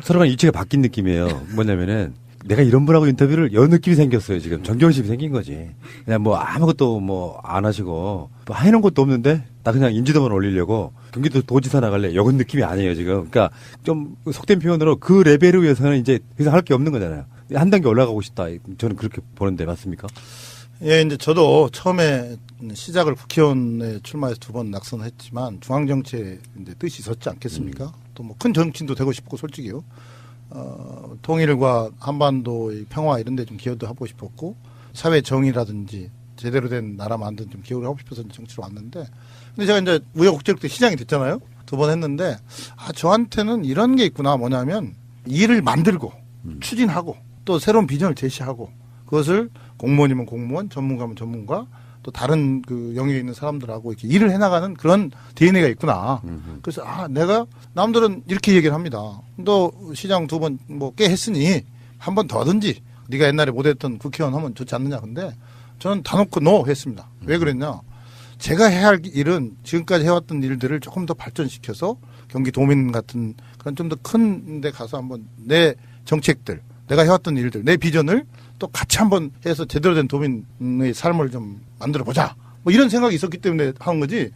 서로 간 위치가 바뀐 느낌이에요. 뭐냐면은 내가 이런 분하고 인터뷰를 연 느낌이 생겼어요. 지금 정경심이 생긴 거지. 그냥 뭐 아무것도 뭐 안 하시고 뭐 해놓은 것도 없는데 나 그냥 인지도만 올리려고 경기도 도지사 나갈래. 이런 느낌이 아니에요 지금. 그러니까 좀 속된 표현으로 그 레벨을 위해서는 이제 더 이상 할 게 없는 거잖아요. 한 단계 올라가고 싶다. 저는 그렇게 보는데 맞습니까? 예, 이제 저도 처음에 시작을 국회의원에 출마해서 2번 낙선했지만 중앙정치에 이제 뜻이 있었지 않겠습니까? 또 뭐 큰 정치인도 되고 싶고 솔직히요. 통일과 한반도의 평화 이런 데 좀 기여도 하고 싶었고 사회 정의라든지 제대로 된 나라 만드는 좀 기여를 하고 싶어서 정치로 왔는데 근데 제가 이제 우여곡절 때 시장이 됐잖아요. 2번 했는데 저한테는 이런 게 있구나. 뭐냐면 일을 만들고 추진하고 또 새로운 비전을 제시하고 그것을 공무원이면 공무원, 전문가면 전문가 또 다른 그 영역에 있는 사람들하고 이렇게 일을 해나가는 그런 DNA가 있구나. 그래서 내가 남들은 이렇게 얘기를 합니다. 너 시장 2번 뭐 꽤 했으니 한 번 더 하든지 네가 옛날에 못했던 국회의원 하면 좋지 않느냐. 근데 저는 다 놓고 노 했습니다. 왜 그랬냐. 제가 해야 할 일은 지금까지 해왔던 일들을 조금 더 발전시켜서 경기 도민 같은 그런 좀 더 큰 데 가서 한번 내 정책들 내가 해왔던 일들 내 비전을 또 같이 한번 해서 제대로 된 도민의 삶을 좀 만들어 보자. 뭐 이런 생각이 있었기 때문에 하는 거지.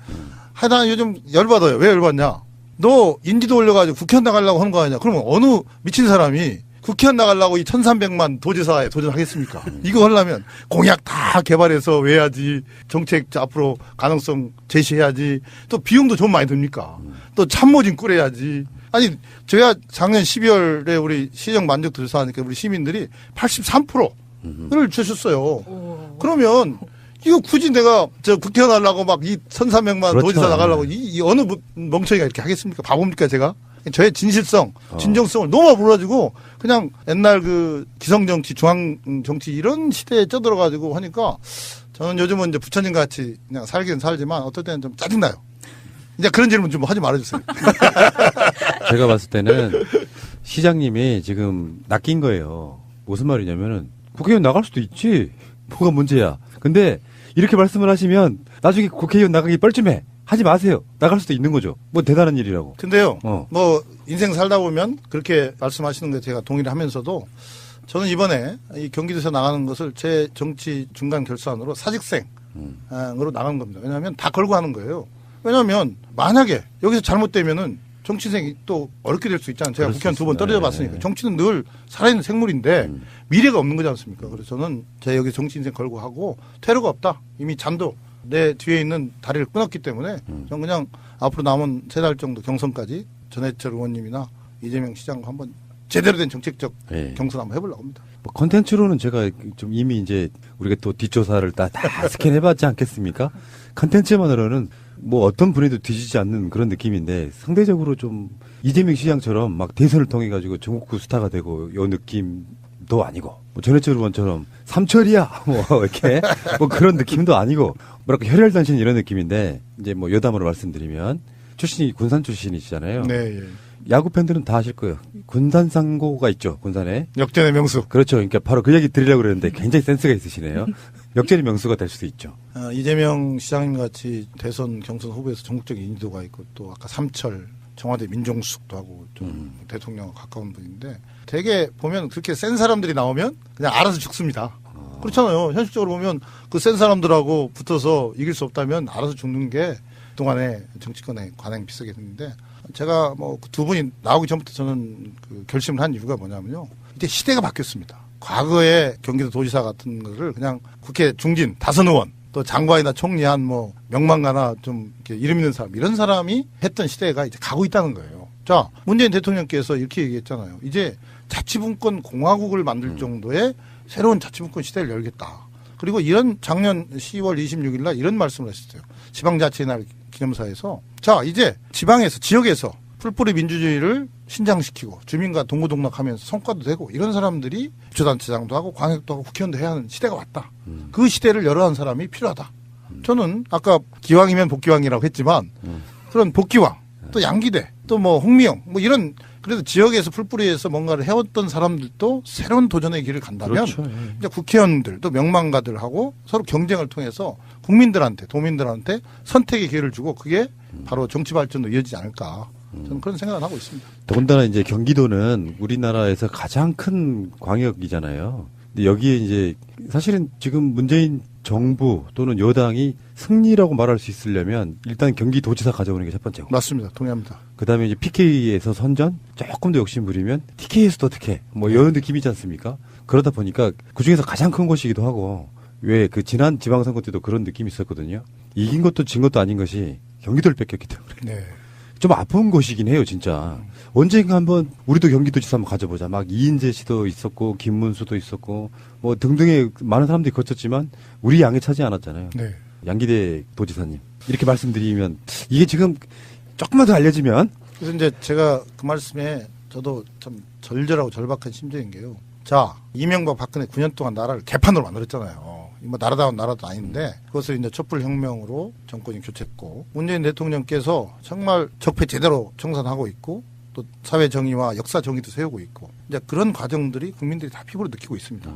난 요즘 열받아요. 왜 열받냐? 너 인지도 올려가지고 국회의원 나가려고 하는 거 아니냐? 그러면 어느 미친 사람이 국회의원 나가려고 이 1300만 도지사에 도전하겠습니까? 이거 하려면 공약 다 개발해서 외야지, 정책 앞으로 가능성 제시해야지, 또 비용도 좀 많이 듭니까? 또 참모진 꾸려야지. 아니, 제가 작년 12월에 우리 시정 만족 조사하니까 우리 시민들이 83%를 주셨어요. 그러면 이거 굳이 내가 저 국회의원 하려고 막 이 1300만 그렇죠. 도지사 나가려고 이 어느 멍청이가 이렇게 하겠습니까? 바보입니까, 제가? 저의 진실성, 진정성을 너무 몰라가지고 그냥 옛날 그 기성정치, 중앙정치 이런 시대에 쩌들어가지고 하니까 저는 요즘은 이제 부처님 같이 그냥 살긴 살지만 어떨 때는 좀 짜증나요. 이제 그런 질문 좀 하지 말아주세요. 제가 봤을 때는 시장님이 지금 낚인 거예요. 무슨 말이냐면은 국회의원 나갈 수도 있지. 뭐가 문제야. 근데 이렇게 말씀을 하시면 나중에 국회의원 나가기 뻘쭘해. 하지 마세요. 나갈 수도 있는 거죠. 뭐 대단한 일이라고. 근데요, 뭐 인생 살다 보면 그렇게 말씀하시는 게 제가 동의를 하면서도 저는 이번에 이 경기도에서 나가는 것을 제 정치 중간 결산으로 사직생으로 나간 겁니다. 왜냐하면 다 걸고 하는 거예요. 왜냐하면 만약에 여기서 잘못되면은 정치생이 또 어렵게 될 수 있잖아요. 제가 국회의원 2번 떨어져 봤으니까. 정치는 늘 살아있는 생물인데 미래가 없는 거지 않습니까? 그래서 저는 제 여기 정치 인생 걸고 하고 퇴로가 없다. 이미 잠도 내 뒤에 있는 다리를 끊었기 때문에 저는 그냥 앞으로 남은 3달 정도 경선까지 전해철 의원님이나 이재명 시장과 한번 제대로 된 정책적 경선 한번 해보려고 합니다. 뭐 컨텐츠로는 제가 좀 이미 이제 우리가 또 뒷조사를 다 스캔해봤지 않겠습니까? 컨텐츠만으로는 뭐 어떤 분에도 뒤지지 않는 그런 느낌인데 상대적으로 좀 이재명 시장처럼 막 대선을 통해 가지고 전국구 스타가 되고 요 느낌도 아니고 뭐 전해철 의원처럼 삼철이야 뭐 이렇게 뭐 그런 느낌도 아니고 뭐랄까 혈혈단신 이런 느낌인데 이제 뭐 여담으로 말씀드리면 출신이 군산 출신이시잖아요. 네. 예. 야구 팬들은 다 아실 거예요. 군산 상고가 있죠. 군산에. 역전의 명수. 그렇죠. 그러니까 바로 그 얘기 드리려고 그랬는데 굉장히 센스가 있으시네요. 역전의 명수가 될 수도 있죠. 이재명 시장님 같이 대선 경선 후보에서 전국적인 인지도가 있고 또 아까 삼철 청와대 민정수석도 하고 좀 대통령과 가까운 분인데 되게 보면 그렇게 센 사람들이 나오면 그냥 알아서 죽습니다. 그렇잖아요. 현실적으로 보면 그 센 사람들하고 붙어서 이길 수 없다면 알아서 죽는 게 그동안의 정치권의 관행 비슷하게 됐는데 제가 뭐 두 분이 나오기 전부터 저는 그 결심을 한 이유가 뭐냐면요. 이제 시대가 바뀌었습니다. 과거에 경기도 도지사 같은 거를 그냥 국회 중진, 다선 의원, 또 장관이나 총리 한 뭐 명망가나 좀 이렇게 이름 있는 사람, 이런 사람이 했던 시대가 이제 가고 있다는 거예요. 자, 문재인 대통령께서 이렇게 얘기했잖아요. 이제 자치분권 공화국을 만들 정도의 새로운 자치분권 시대를 열겠다. 그리고 이런 작년 10월 26일 날 이런 말씀을 하셨어요. 지방자치의 날 기념사에서 자, 이제 지방에서, 지역에서 풀뿌리 민주주의를 신장시키고 주민과 동고동락하면서 성과도 되고 이런 사람들이 주단체장도 하고 광역도 하고 국회의원도 해야 하는 시대가 왔다. 그 시대를 열어한 사람이 필요하다. 저는 아까 기왕이면 복기왕이라고 했지만 그런 복기왕, 또 양기대, 또 뭐 홍미영, 뭐 이런 그래도 지역에서 풀뿌리에서 뭔가를 해왔던 사람들도 새로운 도전의 길을 간다면 그렇죠. 이제 국회의원들 또 명망가들하고 서로 경쟁을 통해서 국민들한테 도민들한테 선택의 기회를 주고 그게 바로 정치 발전으로 이어지지 않을까. 저는 그런 생각을 하고 있습니다. 더군다나 이제 경기도는 우리나라에서 가장 큰 광역이잖아요. 근데 여기에 이제 사실은 지금 문재인 정부 또는 여당이 승리라고 말할 수 있으려면 일단 경기도지사 가져오는 게 첫 번째고. 맞습니다. 동의합니다. 그다음에 이제 PK에서 선전 조금 더 욕심 부리면 TK에서도 어떻게 뭐 이런 느낌이지 않습니까? 그러다 보니까 그 중에서 가장 큰 곳이기도 하고 왜 그 지난 지방선거 때도 그런 느낌이 있었거든요. 이긴 것도 진 것도 아닌 것이 경기도를 뺏겼기 때문에. 네. 좀 아픈 것이긴 해요, 진짜. 언젠가 한번 우리도 경기도지사 한번 가져보자. 막 이인재 씨도 있었고, 김문수도 있었고, 뭐 등등의 많은 사람들이 거쳤지만 우리 양에 차지 않았잖아요. 네. 양기대 도지사님. 이렇게 말씀드리면 이게 지금 조금만 더 알려지면 그래서 이제 제가 그 말씀에 저도 참 절절하고 절박한 심정인 게요. 자, 이명박 박근혜 9년 동안 나라를 개판으로 만들었잖아요. 뭐 나라다운 나라도 아닌데 그것을 이제 촛불혁명으로 정권이 교체했고 문재인 대통령께서 정말 적폐 제대로 청산하고 있고 또 사회 정의와 역사 정의도 세우고 있고 이제 그런 과정들이 국민들이 다 피부로 느끼고 있습니다.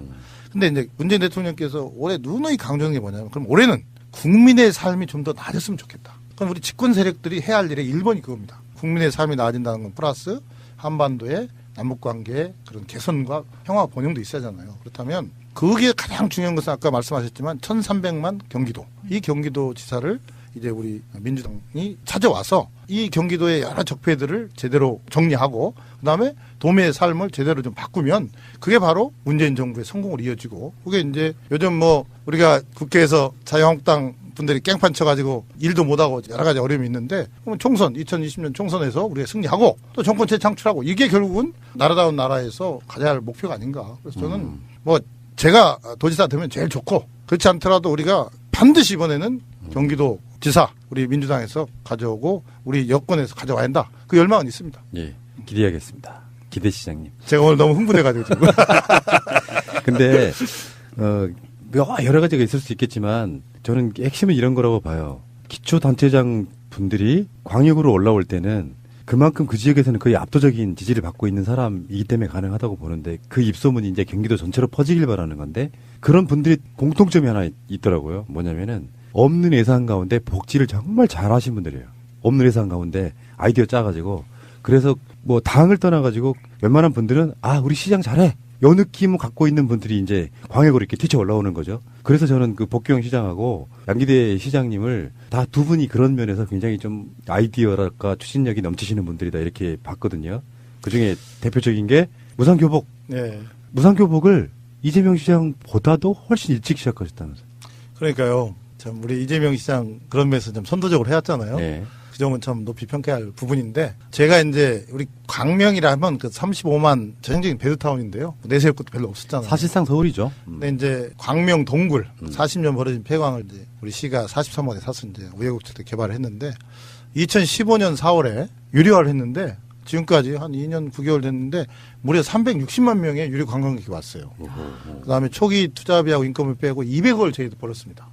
근데 이제 문재인 대통령께서 올해 누누이 강조하는 게 뭐냐면 그럼 올해는 국민의 삶이 좀 더 나아졌으면 좋겠다. 그럼 우리 집권 세력들이 해야 할 일의 1번이 그겁니다. 국민의 삶이 나아진다는 건 플러스 한반도의 남북관계의 그런 개선과 평화 번영도 있어야 하잖아요. 그렇다면 그게 가장 중요한 것은 아까 말씀하셨지만 1300만 경기도 이 경기도 지사를 이제 우리 민주당이 찾아와서 이 경기도의 여러 적폐들을 제대로 정리하고 그다음에 도민의 삶을 제대로 좀 바꾸면 그게 바로 문재인 정부의 성공으로 이어지고 그게 이제 요즘 뭐 우리가 국회에서 자유한국당 분들이 깽판 쳐가지고 일도 못하고 여러 가지 어려움이 있는데 그러면 총선 2020년 총선에서 우리가 승리하고 또 정권 재창출하고 이게 결국은 나라다운 나라에서 가져야 할 목표가 아닌가. 그래서 저는 뭐 제가 도지사 되면 제일 좋고 그렇지 않더라도 우리가 반드시 이번에는 경기도 지사 우리 민주당에서 가져오고 우리 여권에서 가져와야 한다. 그 열망은 있습니다. 예, 기대하겠습니다. 기대 시장님. 제가 오늘 너무 흥분해가지고 지금. 근데 여러 가지가 있을 수 있겠지만 저는 핵심은 이런 거라고 봐요. 기초단체장 분들이 광역으로 올라올 때는 그만큼 그 지역에서는 거의 압도적인 지지를 받고 있는 사람이기 때문에 가능하다고 보는데 그 입소문이 이제 경기도 전체로 퍼지길 바라는 건데 그런 분들이 공통점이 하나 있더라고요. 뭐냐면은 없는 예산 가운데 복지를 정말 잘하신 분들이에요. 없는 예산 가운데 아이디어 짜가지고 그래서 뭐 당을 떠나가지고 웬만한 분들은 우리 시장 잘해. 요 느낌을 갖고 있는 분들이 이제 광역으로 이렇게 튀쳐 올라오는 거죠. 그래서 저는 그 복규영 시장하고 양기대 시장님을 다 두 분이 그런 면에서 굉장히 좀 아이디어랄까 추진력이 넘치시는 분들이다 이렇게 봤거든요. 그 중에 대표적인 게 무상교복. 네. 무상교복을 이재명 시장보다도 훨씬 일찍 시작하셨다면서요. 그러니까요. 참 우리 이재명 시장 그런 면에서 좀 선도적으로 해왔잖아요. 네. 그 점은 참 높이 평가해야 할 부분인데 제가 이제 우리 광명이라 하면 그 35만 전형적인 베드타운인데요. 내세울 것도 별로 없었잖아요. 사실상 서울이죠. 근데 이제 광명 동굴 40년 벌어진 폐광을 이제 우리 시가 43억에 사서 이제 우여곡절 때 개발을 했는데 2015년 4월에 유료화를 했는데 지금까지 한 2년 9개월 됐는데 무려 360만 명의 유료 관광객이 왔어요. 그다음에 초기 투자비하고 인건비 빼고 200억을 저희도 벌었습니다.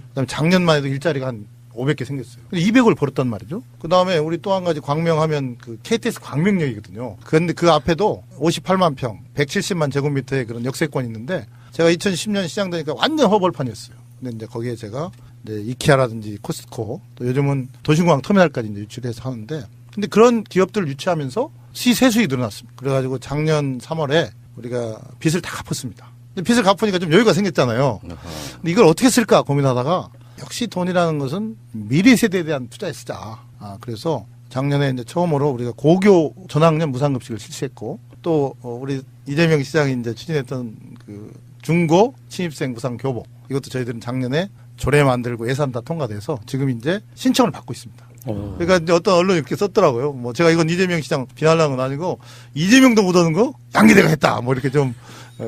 그다음에 작년만 해도 일자리가 한 500개 생겼어요. 200억을 벌었단 말이죠. 그 다음에 우리 또 한 가지 광명하면 그 KTX 광명역이거든요. 그런데 그 앞에도 58만 평, 170만 제곱미터의 그런 역세권이 있는데 제가 2010년 시장 되니까 완전 허벌판이었어요. 근데 이제 거기에 제가 이제 이케아라든지 코스트코 또 요즘은 도심공항 터미널까지 이제 유치해서 하는데 근데 그런 기업들을 유치하면서 시세수익이 늘어났습니다. 그래가지고 작년 3월에 우리가 빚을 다 갚았습니다. 근데 빚을 갚으니까 좀 여유가 생겼잖아요. 근데 이걸 어떻게 쓸까 고민하다가 역시 돈이라는 것은 미래 세대에 대한 투자에 쓰자. 그래서 작년에 이제 처음으로 우리가 고교 전학년 무상급식을 실시했고 또 우리 이재명 시장이 이제 추진했던 그 중고 신입생 무상교복 이것도 저희들은 작년에 조례 만들고 예산 다 통과돼서 지금 이제 신청을 받고 있습니다. 그러니까 이제 어떤 언론이 이렇게 썼더라고요. 뭐 제가 이건 이재명 시장 비난하는 건 아니고 이재명도 못 오는 거 양기대가 했다. 뭐 이렇게 좀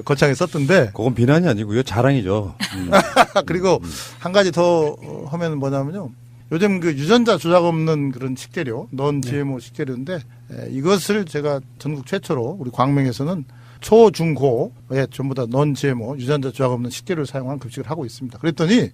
거창하게 썼던데. 그건 비난이 아니고요. 자랑이죠. 그리고 한 가지 더 하면 뭐냐면요. 요즘 그 유전자 조작 없는 그런 식재료, 넌 GMO 식재료인데 이것을 제가 전국 최초로 우리 광명에서는 초, 중, 고에 전부 다 넌 GMO 유전자 조작 없는 식재료를 사용한 급식을 하고 있습니다. 그랬더니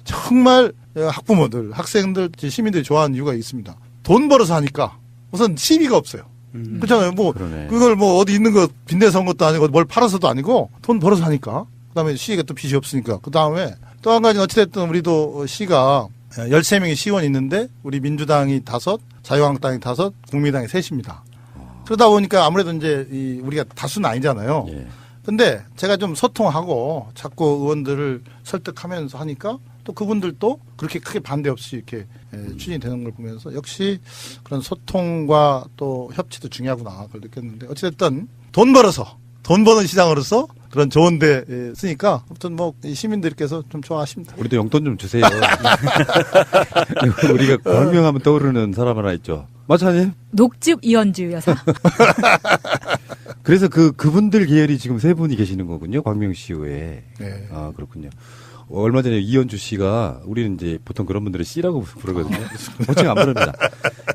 정말 학부모들, 학생들, 시민들이 좋아하는 이유가 있습니다. 돈 벌어서 하니까 우선 시비가 없어요. 그렇잖아요. 뭐 그러네. 그걸 뭐 어디 있는 거 빚내서 한 것도 아니고 뭘 팔아서도 아니고 돈 벌어서 하니까. 그다음에 시가 또 빚이 없으니까. 그다음에 또 한 가지는 어찌됐든 우리도 시가 13명의 시의원이 있는데 우리 민주당이 5, 자유한국당이 5, 국민당이 3입니다. 그러다 보니까 아무래도 이제 우리가 다수는 아니잖아요. 예. 근데 제가 좀 소통하고 자꾸 의원들을 설득하면서 하니까 또 그분들도 그렇게 크게 반대 없이 이렇게 추진이 되는 걸 보면서 역시 그런 소통과 또 협치도 중요하구나 그걸 느꼈는데 어찌됐든 돈 버는 시장으로서 그런 좋은데 쓰니까 아무튼 뭐 시민들께서 좀 좋아하십니다. 우리도 용돈 좀 주세요. 우리가 광명하면 떠오르는 사람 하나 있죠. 맞아요? 녹즙 이현주 여사. 그래서 그분들 계열이 지금 3분이 계시는 거군요. 광명시의회에. 네. 아, 그렇군요. 얼마 전에 이현주 씨가 우리는 이제 보통 그런 분들을 C라고 부르거든요. 호칭 안 부릅니다.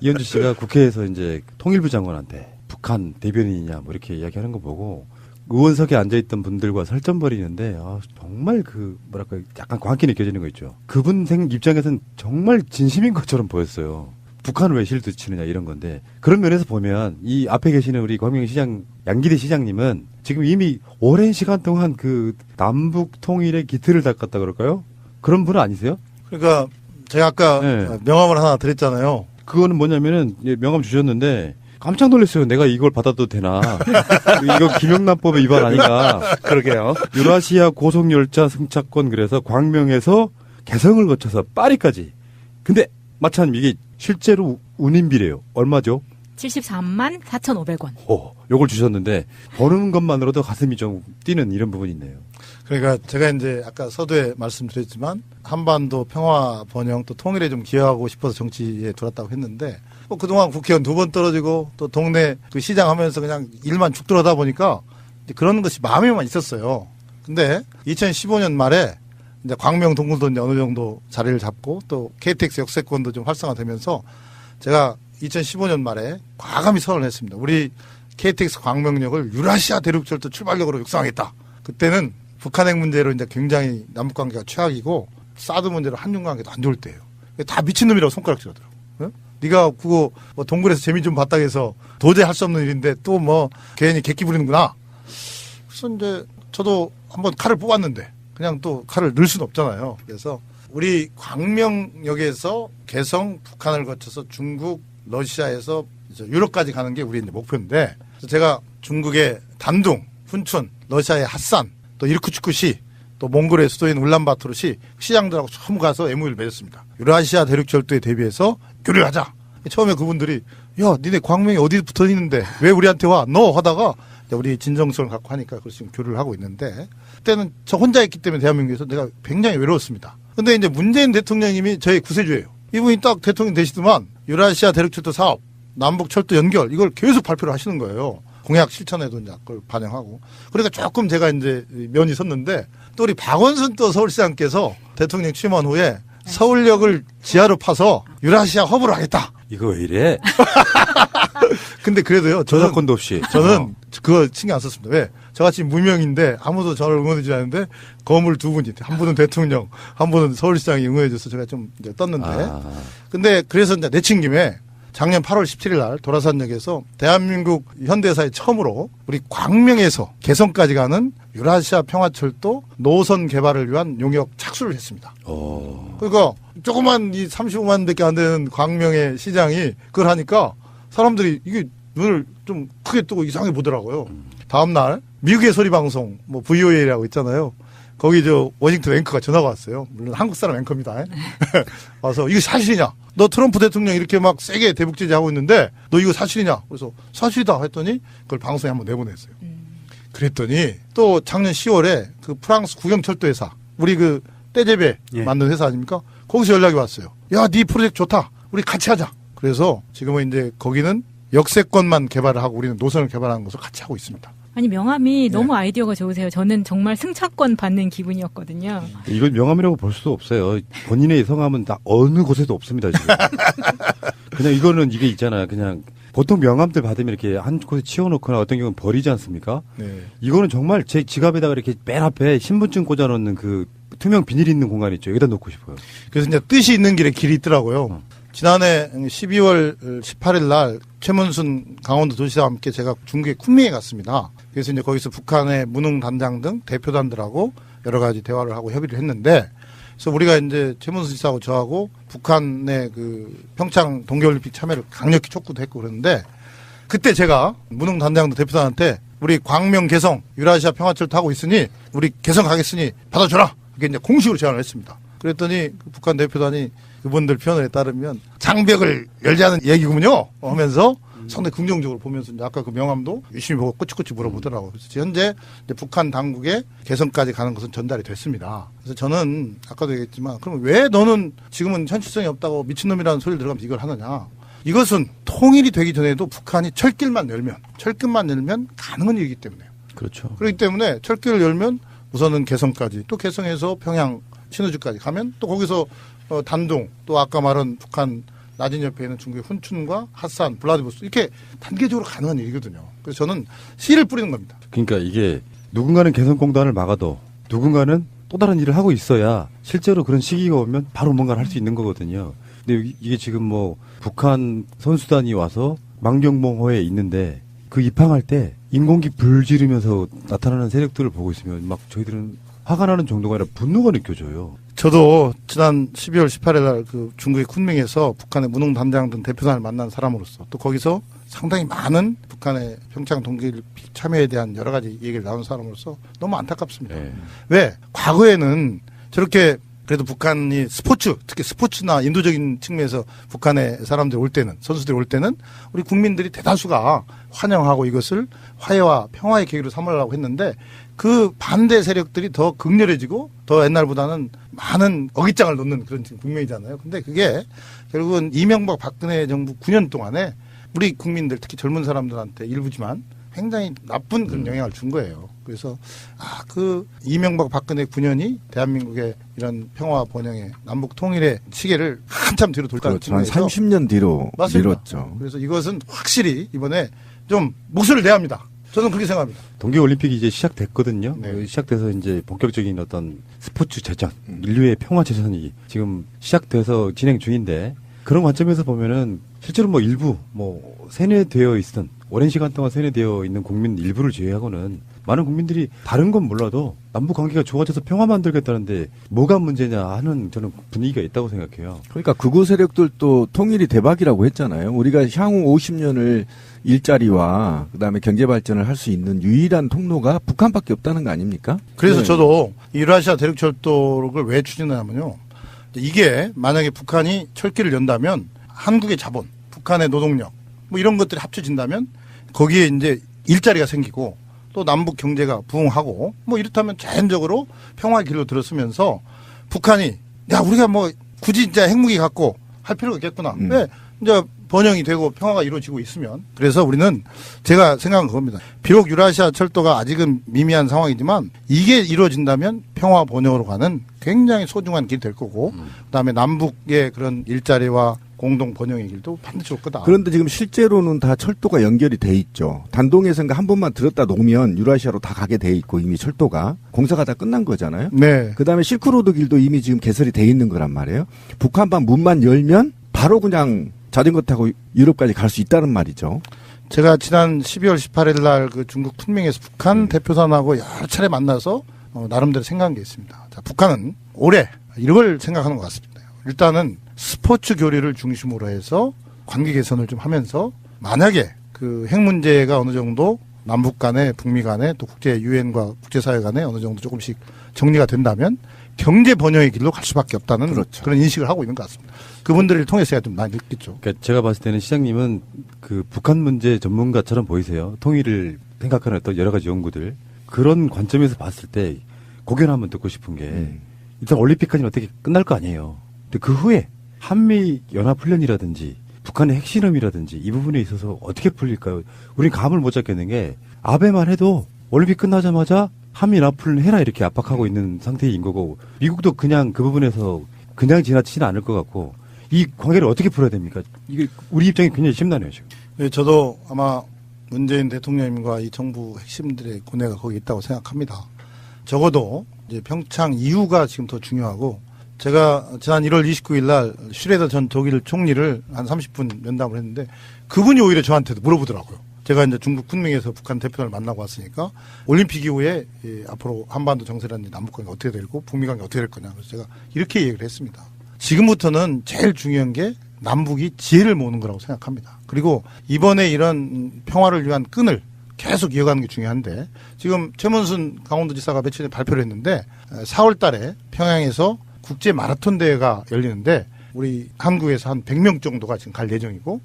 이현주 씨가 국회에서 이제 통일부 장관한테 북한 대변인이냐 뭐 이렇게 이야기하는 거 보고 의원석에 앉아있던 분들과 설전 벌이는데 정말 뭐랄까 약간 광기 느껴지는 거 있죠. 그분 입장에서는 정말 진심인 것처럼 보였어요. 북한을 왜 실드 치느냐 이런 건데 그런 면에서 보면 이 앞에 계시는 우리 광명시장 양기대 시장님은 지금 이미 오랜 시간 동안 그 남북 통일의 기틀을 닦았다 그럴까요? 그런 분은 아니세요? 그러니까 제가 아까 네. 명함을 하나 드렸잖아요. 그거는 뭐냐면은 명함 주셨는데 깜짝 놀랐어요. 내가 이걸 받아도 되나? 이거 김영란법의 위반 아닌가? 그러게요. 유라시아 고속열차 승차권 그래서 광명에서 개성을 거쳐서 파리까지 근데 마찬 이게 실제로 운임비래요. 얼마죠? 74만 4,500원. 요걸 주셨는데 버는 것만으로도 가슴이 좀 뛰는 이런 부분이 있네요. 그러니까 제가 이제 아까 서두에 말씀드렸지만 한반도 평화 번영 또 통일에 좀 기여하고 싶어서 정치에 들어왔다고 했는데 뭐 그동안 국회의원 2번 떨어지고 또 동네 그 시장 하면서 그냥 일만 죽 들어다 보니까 이제 그런 것이 마음에만 있었어요. 근데 2015년 말에 이제 광명 동굴도 이제 어느 정도 자리를 잡고 또 KTX 역세권도 좀 활성화되면서 제가 2015년 말에 과감히 선언을 했습니다. 우리 KTX 광명역을 유라시아 대륙철도 출발역으로 육성하겠다. 그때는 북한 핵 문제로 이제 굉장히 남북 관계가 최악이고 사드 문제로 한중 관계도 안 좋을 때예요. 다 미친놈이라고 손가락질하더라고. 응? 네가 그거 뭐 동굴에서 재미 좀 봤다 해서 도저히 할 수 없는 일인데 또 뭐 괜히 객기 부리는구나. 그래서 이제 저도 한번 칼을 뽑았는데 그냥 또 칼을 넣을 수는 없잖아요. 그래서 우리 광명역에서 개성, 북한을 거쳐서 중국, 러시아에서 이제 유럽까지 가는 게 우리 이제 목표인데 그래서 제가 중국의 단둥, 훈춘, 러시아의 핫산, 또 이르쿠츠크시, 또 몽골의 수도인 울란바토르시 시장들하고 처음 가서 MOU를 맺었습니다. 유라시아 대륙철도에 대비해서 교류를 하자. 처음에 그분들이 야, 니네 광명이 어디 붙어 있는데 왜 우리한테 와? 너 하다가 우리 진정성을 갖고 하니까 그래서 지금 교류를 하고 있는데 그때는 저 혼자 있기 때문에 대한민국에서 내가 굉장히 외로웠습니다. 근데 이제 문재인 대통령님이 저의 구세주예요. 이분이 딱 대통령 되시더만 유라시아 대륙철도 사업, 남북철도 연결 이걸 계속 발표를 하시는 거예요. 공약 실천에도 이제 그걸 반영하고. 그러니까 조금 제가 이제 면이 섰는데 또 우리 박원순 또 서울시장께서 대통령 취임한 후에 서울역을 지하로 파서 유라시아 허브로 하겠다. 이거 왜 이래? 근데 그래도요. 저작권도 없이. 저는 그거 신경 안 썼습니다. 왜? 저같이 무명인데 아무도 저를 응원해주지 않는데 거물 두 분이 한 분은 대통령, 한 분은 서울시장이 응원해줘서 제가 좀 이제 떴는데. 근데 그래서 이제 내친 김에 작년 8월 17일 날 도라산역에서 대한민국 현대사에 처음으로 우리 광명에서 개성까지 가는 유라시아 평화철도 노선 개발을 위한 용역 착수를 했습니다. 그러니까 조그만 이 35만 대밖에 안 되는 광명의 시장이 그걸 하니까 사람들이 이게 눈을 좀 크게 뜨고 이상하게 보더라고요. 다음 날 미국의 소리 방송 뭐 VOA라고 있잖아요. 거기 저 워싱턴 앵커가 전화가 왔어요. 물론 한국 사람 앵커입니다. 와서 이거 사실이냐? 너 트럼프 대통령 이렇게 막 세게 대북 제재하고 있는데 너 이거 사실이냐? 그래서 사실이다 했더니 그걸 방송에 한번 내보냈어요. 그랬더니 또 작년 10월에 그 프랑스 국영철도회사 우리 그 떼제베 만든 회사 아닙니까? 거기서 연락이 왔어요. 야, 네 프로젝트 좋다. 우리 같이 하자. 그래서 지금은 이제 거기는 역세권만 개발을 하고 우리는 노선을 개발하는 것을 같이 하고 있습니다. 아니 명함이 너무 아이디어가 좋으세요. 저는 정말 승차권 받는 기분이었거든요. 이걸 명함이라고 볼 수도 없어요. 본인의 성함은 다 어느 곳에도 없습니다, 지금. 그냥 이거는 이게 있잖아요. 그냥 보통 명함들 받으면 이렇게 한 곳에 치워놓거나 어떤 경우는 버리지 않습니까? 네. 이거는 정말 제 지갑에다가 이렇게 맨 앞에 신분증 꽂아놓는 그 투명 비닐 있는 공간 있죠. 여기다 놓고 싶어요. 그래서 이제 뜻이 있는 길에 길이 있더라고요. 지난해 12월 18일 날 최문순 강원도 도지사와 함께 제가 중국의 쿤밍에 갔습니다. 그래서 이제 거기서 북한의 무능 단장 등 대표단들하고 여러 가지 대화를 하고 협의를 했는데, 그래서 우리가 이제 최문순 지사하고 저하고 북한의 그 평창 동계올림픽 참여를 강력히 촉구도 했고 그랬는데, 그때 제가 무능 단장도 대표단한테 우리 광명 개성 유라시아 평화철도 하고 있으니 우리 개성 가겠으니 받아줘라. 이렇게 이제 공식으로 제안을 했습니다. 그랬더니 그 북한 대표단이 그분들 표현에 따르면 장벽을 열자는 얘기군요 하면서 상당히 긍정적으로 보면서 이제 아까 그 명함도 열심히 보고 꼬치꼬치 물어보더라고요. 그래서 현재 이제 북한 당국의 개성까지 가는 것은 전달이 됐습니다. 그래서 저는 아까도 얘기했지만 그럼 왜 너는 지금은 현실성이 없다고 미친놈이라는 소리를 들어가면서 이걸 하느냐. 이것은 통일이 되기 전에도 북한이 철길만 열면 가능한 일이기 때문에요. 그렇죠. 그렇기 때문에 철길을 열면 우선은 개성까지 또 개성에서 평양 신우주까지 가면 또 거기서 단둥 또 아까 말한 북한 나진 옆에 있는 중국의 훈춘과 핫산, 블라디보스토크 이렇게 단계적으로 가능한 일이거든요. 그래서 저는 씨를 뿌리는 겁니다. 그러니까 이게 누군가는 개성공단을 막아도 누군가는 또 다른 일을 하고 있어야 실제로 그런 시기가 오면 바로 뭔가를 할 수 있는 거거든요. 근데 이게 지금 뭐 북한 선수단이 와서 망경봉호에 있는데 그 입항할 때 인공기 불 지르면서 나타나는 세력들을 보고 있으면 막 저희들은 화가 나는 정도가 아니라 분노가 느껴져요. 저도 지난 12월 18일 날 그 중국의 쿤밍에서 북한의 무능 단장 등 대표단을 만난 사람으로서 또 거기서 상당히 많은 북한의 평창 동계올림픽 참여에 대한 여러 가지 얘기를 나눈 사람으로서 너무 안타깝습니다. 왜? 과거에는 저렇게 그래도 북한이 스포츠, 특히 스포츠나 인도적인 측면에서 북한의 사람들이 올 때는, 선수들이 올 때는 우리 국민들이 대다수가 환영하고 이것을 화해와 평화의 계기로 삼으려고 했는데 그 반대 세력들이 더 극렬해지고 더 옛날보다는 많은 어깃장을 놓는 그런 지금 국면이잖아요. 근데 그게 결국은 이명박 박근혜 정부 9년 동안에 우리 국민들, 특히 젊은 사람들한테 일부지만 굉장히 나쁜 그런 영향을 준 거예요. 그래서 그 이명박 박근혜 9년이 대한민국의 이런 평화 번영의 남북 통일의 시계를 한참 뒤로 돌다는 그렇죠. 한 30년 뒤로 맞습니다. 미뤘죠. 그래서 이것은 확실히 이번에 좀 목소리를 내야 합니다. 저는 그렇게 생각합니다. 동계올림픽이 이제 시작됐거든요. 네. 시작돼서 이제 본격적인 어떤 스포츠 재전, 인류의 평화 재전이 지금 시작돼서 진행 중인데 그런 관점에서 보면은 실제로 뭐 일부 뭐 세뇌되어 있던 오랜 시간 동안 세뇌되어 있는 국민 일부를 제외하고는 많은 국민들이 다른 건 몰라도 남북 관계가 좋아져서 평화 만들겠다는데 뭐가 문제냐 하는 저는 분위기가 있다고 생각해요. 그러니까 극우 세력들도 통일이 대박이라고 했잖아요. 우리가 향후 50년을 일자리와 그다음에 경제 발전을 할 수 있는 유일한 통로가 북한밖에 없다는 거 아닙니까? 그래서 네. 저도 유라시아 대륙철도를 왜 추진하냐면요. 이게 만약에 북한이 철길을 연다면 한국의 자본, 북한의 노동력 뭐 이런 것들이 합쳐진다면 거기에 이제 일자리가 생기고 또 남북 경제가 부흥하고 뭐 이렇다면 자연적으로 평화의 길로 들었으면서 북한이 야 우리가 뭐 굳이 이제 핵무기 갖고 할 필요가 없겠구나. 왜 이제 번영이 되고 평화가 이루어지고 있으면 그래서 우리는 제가 생각한 그겁니다. 비록 유라시아 철도가 아직은 미미한 상황이지만 이게 이루어진다면 평화 번영으로 가는 굉장히 소중한 길이 될 거고 그다음에 남북의 그런 일자리와 공동 번영의 길도 반드시 올 거다. 그런데 지금 실제로는 다 철도가 연결이 돼 있죠. 단동해선가 한 번만 들었다 놓으면 유라시아로 다 가게 돼 있고 이미 철도가 공사가 다 끝난 거잖아요. 네. 그다음에 실크로드 길도 이미 지금 개설이 돼 있는 거란 말이에요. 북한판 문만 열면 바로 그냥 자전거 타고 유럽까지 갈 수 있다는 말이죠. 제가 지난 12월 18일 날 그 중국 쿤밍에서 북한 대표단하고 여러 차례 만나서 나름대로 생각한 게 있습니다. 자, 북한은 올해 이걸 생각하는 것 같습니다. 일단은 스포츠 교류를 중심으로 해서 관계 개선을 좀 하면서 만약에 그 핵 문제가 어느 정도 남북 간에 북미 간에 또 국제 유엔과 국제사회 간에 어느 정도 조금씩 정리가 된다면 경제 번영의 길로 갈 수밖에 없다는 그렇죠. 그런 인식을 하고 있는 것 같습니다. 그분들을 통해서 제가 좀 많이 느꼈죠. 그러니까 제가 봤을 때는 시장님은 그 북한 문제 전문가처럼 보이세요. 통일을 생각하는 어떤 여러 가지 연구들 그런 관점에서 봤을 때 고견 한번 듣고 싶은 게 일단 올림픽까지는 어떻게 끝날 거 아니에요. 근데 그 후에 한미 연합훈련이라든지 북한의 핵실험이라든지 이 부분에 있어서 어떻게 풀릴까요? 우린 감을 못 잡겠는 게 아베만 해도 올림픽 끝나자마자 한미 연합훈련 해라 이렇게 압박하고 있는 상태인 거고 미국도 그냥 그 부분에서 그냥 지나치지는 않을 것 같고 이 관계를 어떻게 풀어야 됩니까? 이게 우리 입장이 굉장히 심란해요 지금. 네, 저도 아마 문재인 대통령님과 이 정부 핵심들의 고뇌가 거기 있다고 생각합니다. 적어도 이제 평창 이후가 지금 더 중요하고 제가 지난 1월 29일 날 슈레더 전 독일 총리를 한 30분 면담을 했는데 그분이 오히려 저한테도 물어보더라고요. 제가 이제 중국 쿤밍에서 북한 대표단을 만나고 왔으니까 올림픽 이후에 앞으로 한반도 정세라든지 남북관계 어떻게 되고 북미 관계 어떻게 될 거냐. 그래서 제가 이렇게 얘기를 했습니다. 지금부터는 제일 중요한 게 남북이 지혜를 모으는 거라고 생각합니다. 그리고 이번에 이런 평화를 위한 끈을 계속 이어가는 게 중요한데 지금 최문순 강원도지사가 며칠 전에 발표를 했는데 4월 달에 평양에서 국제 마라톤 대회가 열리는데 우리 한국에서 한 100명 정도가 지금 갈 예정이고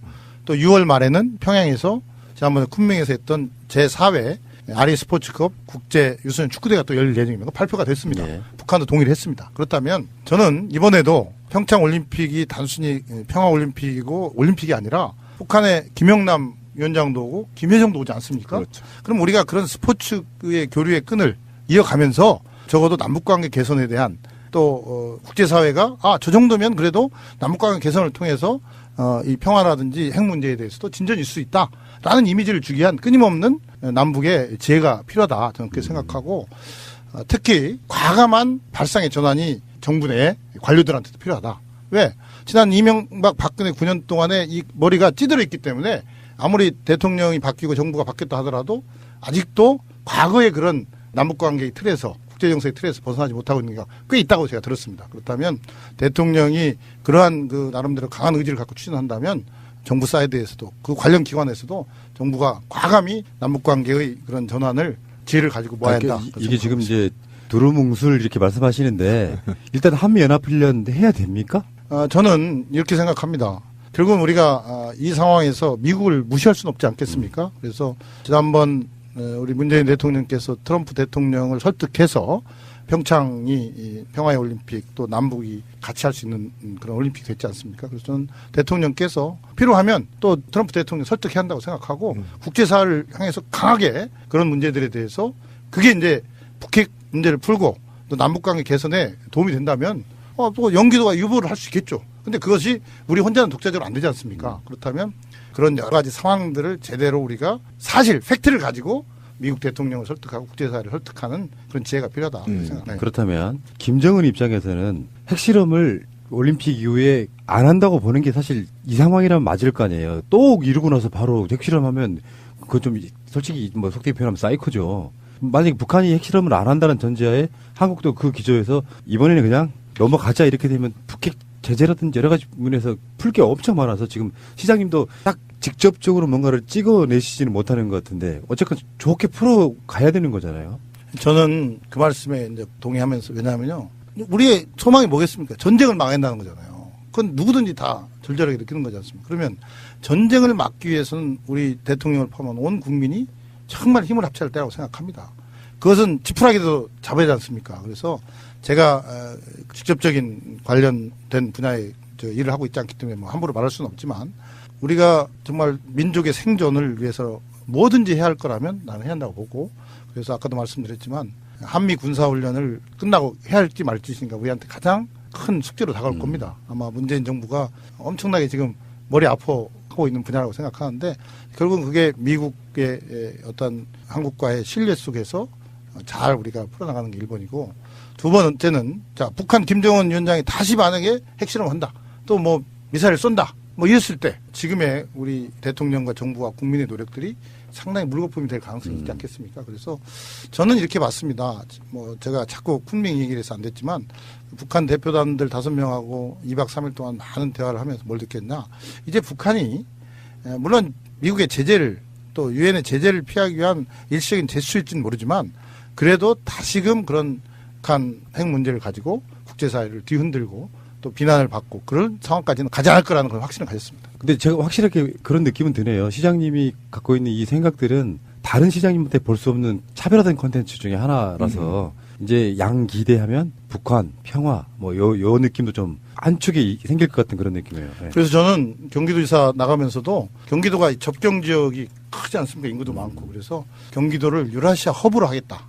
또 6월 말에는 평양에서 지난번에 쿤밍에서 했던 제4회 아리 스포츠컵 국제 유소년 축구대회가 또 열릴 예정입니다. 발표가 됐습니다. 네. 북한도 동의를 했습니다. 그렇다면 저는 이번에도 평창 올림픽이 단순히 평화 올림픽이고 올림픽이 아니라 북한의 김영남 위원장도 오고 김여정도 오지 않습니까? 그렇죠. 그럼 우리가 그런 스포츠의 교류의 끈을 이어가면서 적어도 남북관계 개선에 대한 또 국제사회가 저 정도면 그래도 남북관계 개선을 통해서 이 평화라든지 핵 문제에 대해서도 진전이 있을 수 있다라는 이미지를 주기 위한 끊임없는 남북의 지혜가 필요하다 저는 그렇게 생각하고 특히 과감한 발상의 전환이 정부 내 관료들한테도 필요하다. 왜? 지난 이명박 박근혜 9년 동안에 이 머리가 찌들어 있기 때문에 아무리 대통령이 바뀌고 정부가 바뀌었다 하더라도 아직도 과거의 그런 남북관계의 틀에서 국제정세의 틀에서 벗어나지 못하고 있는 게 꽤 있다고 제가 들었습니다. 그렇다면 대통령이 그러한 그 나름대로 강한 의지를 갖고 추진한다면 정부 사이드에서도 그 관련 기관에서도 정부가 과감히 남북관계의 그런 전환을 지혜를 가지고 모아야 한다. 이게 지금 이제 두루뭉술 이렇게 말씀하시는데 일단 한미연합훈련 해야 됩니까? 저는 이렇게 생각합니다. 결국은 우리가 이 상황에서 미국을 무시할 수는 없지 않겠습니까? 그래서 지난번 우리 문재인 대통령께서 트럼프 대통령을 설득해서 평창이 평화의 올림픽 또 남북이 같이 할 수 있는 그런 올림픽이 됐지 않습니까? 그래서 저는 대통령께서 필요하면 또 트럼프 대통령 설득해야 한다고 생각하고 국제사회를 향해서 강하게 그런 문제들에 대해서 그게 이제 북핵 문제를 풀고 또 남북관계 개선에 도움이 된다면 또 연기도가 유보를 할 수 있겠죠. 근데 그것이 우리 혼자는 독자적으로 안 되지 않습니까? 그렇다면 그런 여러 가지 상황들을 제대로 우리가 사실 팩트를 가지고 미국 대통령을 설득하고 국제사회를 설득하는 그런 지혜가 필요하다 생각합니다. 그렇다면 김정은 입장에서는 핵실험을 올림픽 이후에 안 한다고 보는 게 사실 이 상황이라면 맞을 거 아니에요. 또 이러고 나서 바로 핵실험하면 그거 좀 솔직히 뭐 속되게 표현하면 사이코죠. 만약에 북한이 핵실험을 안 한다는 전제하에 한국도 그 기조에서 이번에는 그냥 넘어가자 이렇게 되면 북핵 제재라든지 여러 가지 부분에서 풀 게 엄청 많아서 지금 시장님도 딱 직접적으로 뭔가를 찍어내시지는 못하는 것 같은데 어쨌건 좋게 풀어 가야 되는 거잖아요. 저는 그 말씀에 이제 동의하면서 왜냐하면요. 우리의 소망이 뭐겠습니까? 전쟁을 막아낸다는 거잖아요. 그건 누구든지 다 절절하게 느끼는 거지 않습니까? 그러면 전쟁을 막기 위해서는 우리 대통령을 포함한 온 국민이 정말 힘을 합쳐야 할 때라고 생각합니다. 그것은 지푸라기도 잡아야 되지 않습니까? 그래서 제가 직접적인 관련된 분야의 일을 하고 있지 않기 때문에 뭐 함부로 말할 수는 없지만 우리가 정말 민족의 생존을 위해서 뭐든지 해야 할 거라면 나는 해야 한다고 보고 그래서 아까도 말씀드렸지만 한미 군사훈련을 끝나고 해야 할지 말지인가 우리한테 가장 큰 숙제로 다가올 겁니다. 아마 문재인 정부가 엄청나게 지금 머리 아파하고 있는 분야라고 생각하는데 결국은 그게 미국의 어떤 한국과의 신뢰 속에서 잘 우리가 풀어나가는 게 1번이고 두 번째는 자 북한 김정은 위원장이 다시 만약에 핵실험을 한다 또 뭐 미사일 쏜다 뭐 이랬을 때 지금의 우리 대통령과 정부와 국민의 노력들이 상당히 물거품이 될 가능성이 있지 않겠습니까? 그래서 저는 이렇게 봤습니다. 뭐 제가 자꾸 쿤밍 얘기를 해서 안 됐지만 북한 대표단들 5명하고 2박 3일 동안 많은 대화를 하면서 뭘 느꼈냐. 이제 북한이 물론 미국의 제재를 또 유엔의 제재를 피하기 위한 일시적인 제스처일지는 모르지만 그래도 다시금 그런 북한 핵 문제를 가지고 국제사회를 뒤흔들고 또 비난을 받고 그런 상황까지는 가지 않을 거라는 걸 확신을 가졌습니다. 근데 제가 확실하게 그런 느낌은 드네요. 시장님이 갖고 있는 이 생각들은 다른 시장님한테 볼 수 없는 차별화된 콘텐츠 중에 하나라서 이제 양기대하면 북한, 평화 뭐 요 느낌도 좀 안쪽에 생길 것 같은 그런 느낌이에요. 네. 그래서 저는 경기도지사 나가면서도 경기도가 접경 지역이 크지 않습니까? 인구도 많고 그래서 경기도를 유라시아 허브로 하겠다.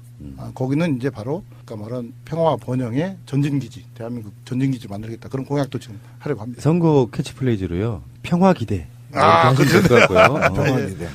거기는 이제 바로 아까 말한 평화와 번영의 전진기지, 대한민국 전진기지 만들겠다. 그런 공약도 지금 하려고 합니다. 선거 캐치플레이즈로요. 평화기대. 그렇죠. 평화기대.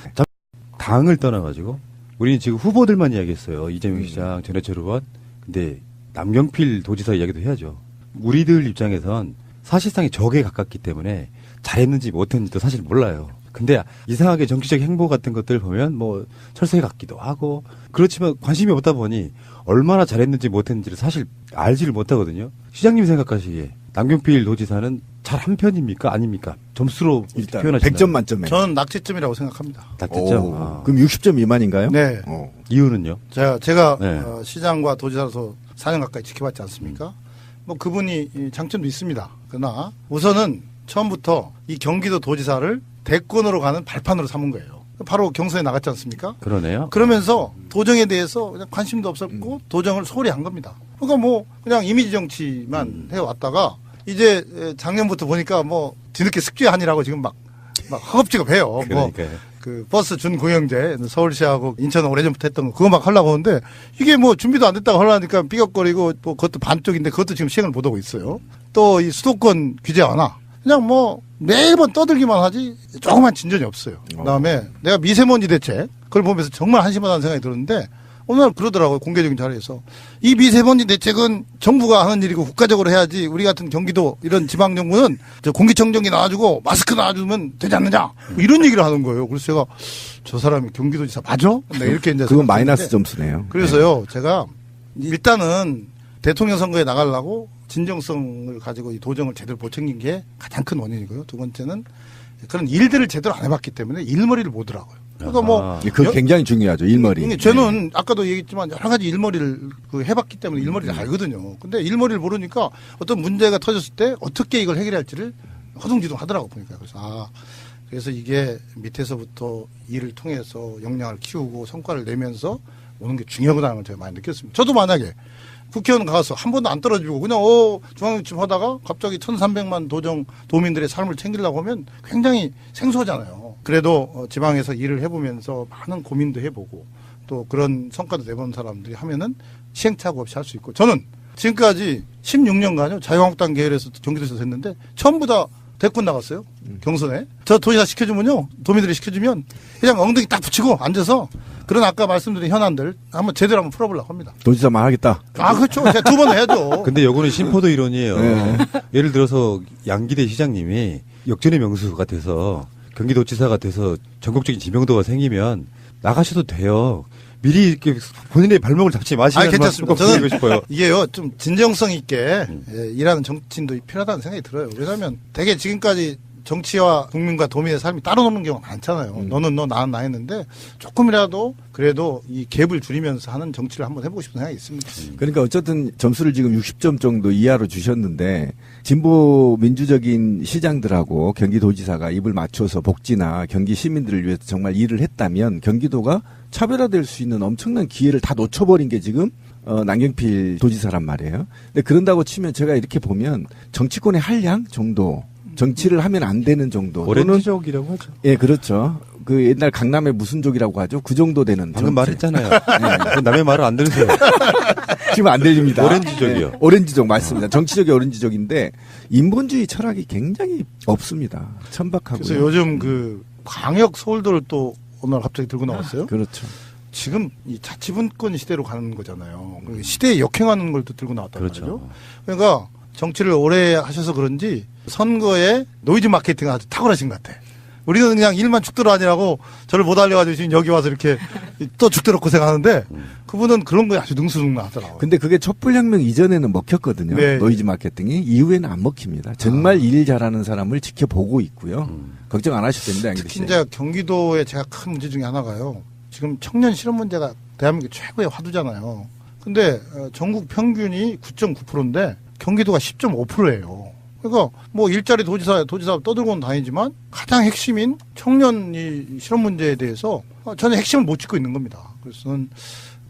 당을 떠나가지고 우리는 지금 후보들만 이야기했어요. 이재명 시장, 전해철 의원. 근데 남경필 도지사 이야기도 해야죠. 우리들 입장에선 사실상의 적에 가깝기 때문에 잘했는지 못했는지도 사실 몰라요. 근데 이상하게 정치적 행보 같은 것들 보면 뭐 철새 같기도 하고 그렇지만 관심이 없다 보니 얼마나 잘했는지 못했는지를 사실 알지를 못하거든요. 시장님 생각하시기에 남경필 도지사는 잘한 편입니까? 아닙니까? 점수로 일단 표현하신다면 100점 만점에. 저는 낙제점이라고 생각합니다. 낙제점. 그럼 60점 미만인가요? 네. 이유는요? 제가 네. 시장과 도지사로서 4년 가까이 지켜봤지 않습니까? 뭐 그분이 장점도 있습니다. 그러나 우선은 처음부터 이 경기도 도지사를 대권으로 가는 발판으로 삼은 거예요. 바로 경선에 나갔지 않습니까? 그러네요. 그러면서 도정에 대해서 그냥 관심도 없었고 도정을 소홀히 한 겁니다. 그러니까 뭐 그냥 이미지 정치만 해왔다가 이제 작년부터 보니까 뭐 뒤늦게 숙제하니라고 지금 막 허겁지겁해요. 그러니까요. 뭐 그 버스 준공영제 서울시하고 인천은 오래전부터 했던 거 그거 막 하려고 하는데 이게 뭐 준비도 안 됐다고 하려니까 삐걱거리고 뭐 그것도 반쪽인데 그것도 지금 시행을 못 하고 있어요. 또 이 수도권 규제 완화 그냥 뭐 매번 떠들기만 하지 조그만 진전이 없어요. 그다음에 내가 미세먼지 대책 그걸 보면서 정말 한심하다는 생각이 들었는데 어느 날 그러더라고요. 공개적인 자리에서. 이 미세먼지 대책은 정부가 하는 일이고 국가적으로 해야지 우리 같은 경기도 이런 지방정부는 공기청정기 나와주고 마스크 나와주면 되지 않느냐. 뭐 이런 얘기를 하는 거예요. 그래서 제가 저 사람이 경기도지사 맞아? 네, 이렇게 이제 그건 마이너스 점수네요. 그래서요. 제가 일단은 대통령 선거에 나가려고 진정성을 가지고 이 도정을 제대로 못 챙긴 게 가장 큰 원인이고요. 두 번째는 그런 일들을 제대로 안 해봤기 때문에 일머리를 모더라고요. 그러니까 뭐 그거 굉장히 중요하죠. 일머리. 저는 아까도 얘기했지만 여러 가지 일머리를 해봤기 때문에 일머리를 알거든요. 근데 일머리를 모르니까 어떤 문제가 터졌을 때 어떻게 이걸 해결할지를 허둥지둥 하더라고 보니까. 그래서 이게 밑에서부터 일을 통해서 역량을 키우고 성과를 내면서 오는 게 중요하다는 걸 제가 많이 느꼈습니다. 저도 만약에 국회의원 가서 한 번도 안 떨어지고 그냥 중앙지침 하다가 갑자기 1,300만 도민들의 삶을 챙기려고 하면 굉장히 생소하잖아요. 그래도 지방에서 일을 해보면서 많은 고민도 해보고 또 그런 성과도 내본 사람들이 하면은 시행착오 없이 할 수 있고, 저는 지금까지 16년간요 자유한국당 계열에서 경기도에서 했는데 전부 다 대권 나갔어요. 경선에. 저 도지사 시켜주면요, 도민들이 시켜주면 그냥 엉덩이 딱 붙이고 앉아서 그런 아까 말씀드린 현안들 한번 제대로 한번 풀어보려고 합니다. 도지사만 하겠다. 그렇죠. 제가 2번 해야죠. 근데 요거는 심포도 이론이에요. 네. 예를 들어서 양기대 시장님이 역전의 명수가 돼서 경기도지사가 돼서 전국적인 지명도가 생기면 나가셔도 돼요. 미리 이렇게 본인의 발목을 잡지 마시는 괜찮습니다. 저는 싶어요. 이게요, 좀 진정성 있게 일하는 정치인도 필요하다는 생각이 들어요. 왜냐하면 되게 지금까지 정치와 국민과 도민의 삶이 따로 노는 경우가 많잖아요. 너는 너, 나는 나 했는데 조금이라도 그래도 이 갭을 줄이면서 하는 정치를 한번 해보고 싶은 생각이 있습니다. 그러니까 어쨌든 점수를 지금 60점 정도 이하로 주셨는데 진보 민주적인 시장들하고 경기도지사가 입을 맞춰서 복지나 경기 시민들을 위해서 정말 일을 했다면 경기도가 차별화될 수 있는 엄청난 기회를 다 놓쳐버린 게 지금 남경필 도지사란 말이에요. 근데 그런다고 치면 제가 이렇게 보면 정치권의 한량 정도, 정치를 하면 안 되는 정도. 오렌지족이라고 하죠. 예, 그렇죠. 그 옛날 강남의 무슨 족이라고 하죠. 그 정도 되는. 방금 말했잖아요. 네. 남의 말을 안 들으세요. 지금 안 들립니다. 오렌지족이요. 네. 오렌지족 맞습니다. 정치적인 오렌지족인데 인본주의 철학이 굉장히 없습니다. 천박하고요. 그래서 요즘 그 광역 서울도를 또 오늘 갑자기 들고 나왔어요. 그렇죠. 지금 이 자치분권 시대로 가는 거잖아요. 시대에 역행하는 걸 또 들고 나왔단 그렇죠. 말이죠. 그러니까 정치를 오래 하셔서 그런지 선거에 노이즈 마케팅을 아주 탁월하신 것 같아. 우리는 그냥 일만 죽들어 하느라고 저를 못 알려가지고 지금 여기 와서 이렇게 또 죽들어 고생하는데 그분은 그런 거에 아주 능수능란하더라고요. 근데 그게 촛불혁명 이전에는 먹혔거든요. 네. 노이즈 마케팅이. 이후에는 안 먹힙니다. 정말 일 잘하는 사람을 지켜보고 있고요. 걱정 안 하셔도 됩니다. 특히 이제 경기도에 제가 큰 문제 중에 하나가요. 지금 청년 실업 문제가 대한민국 최고의 화두잖아요. 근데 전국 평균이 9.9%인데 경기도가 10.5%예요. 그러니까 뭐 일자리 도지사 떠들고는 다니지만 가장 핵심인 청년 이 실업 문제에 대해서 전혀 핵심을 못 짚고 있는 겁니다. 그래서 저는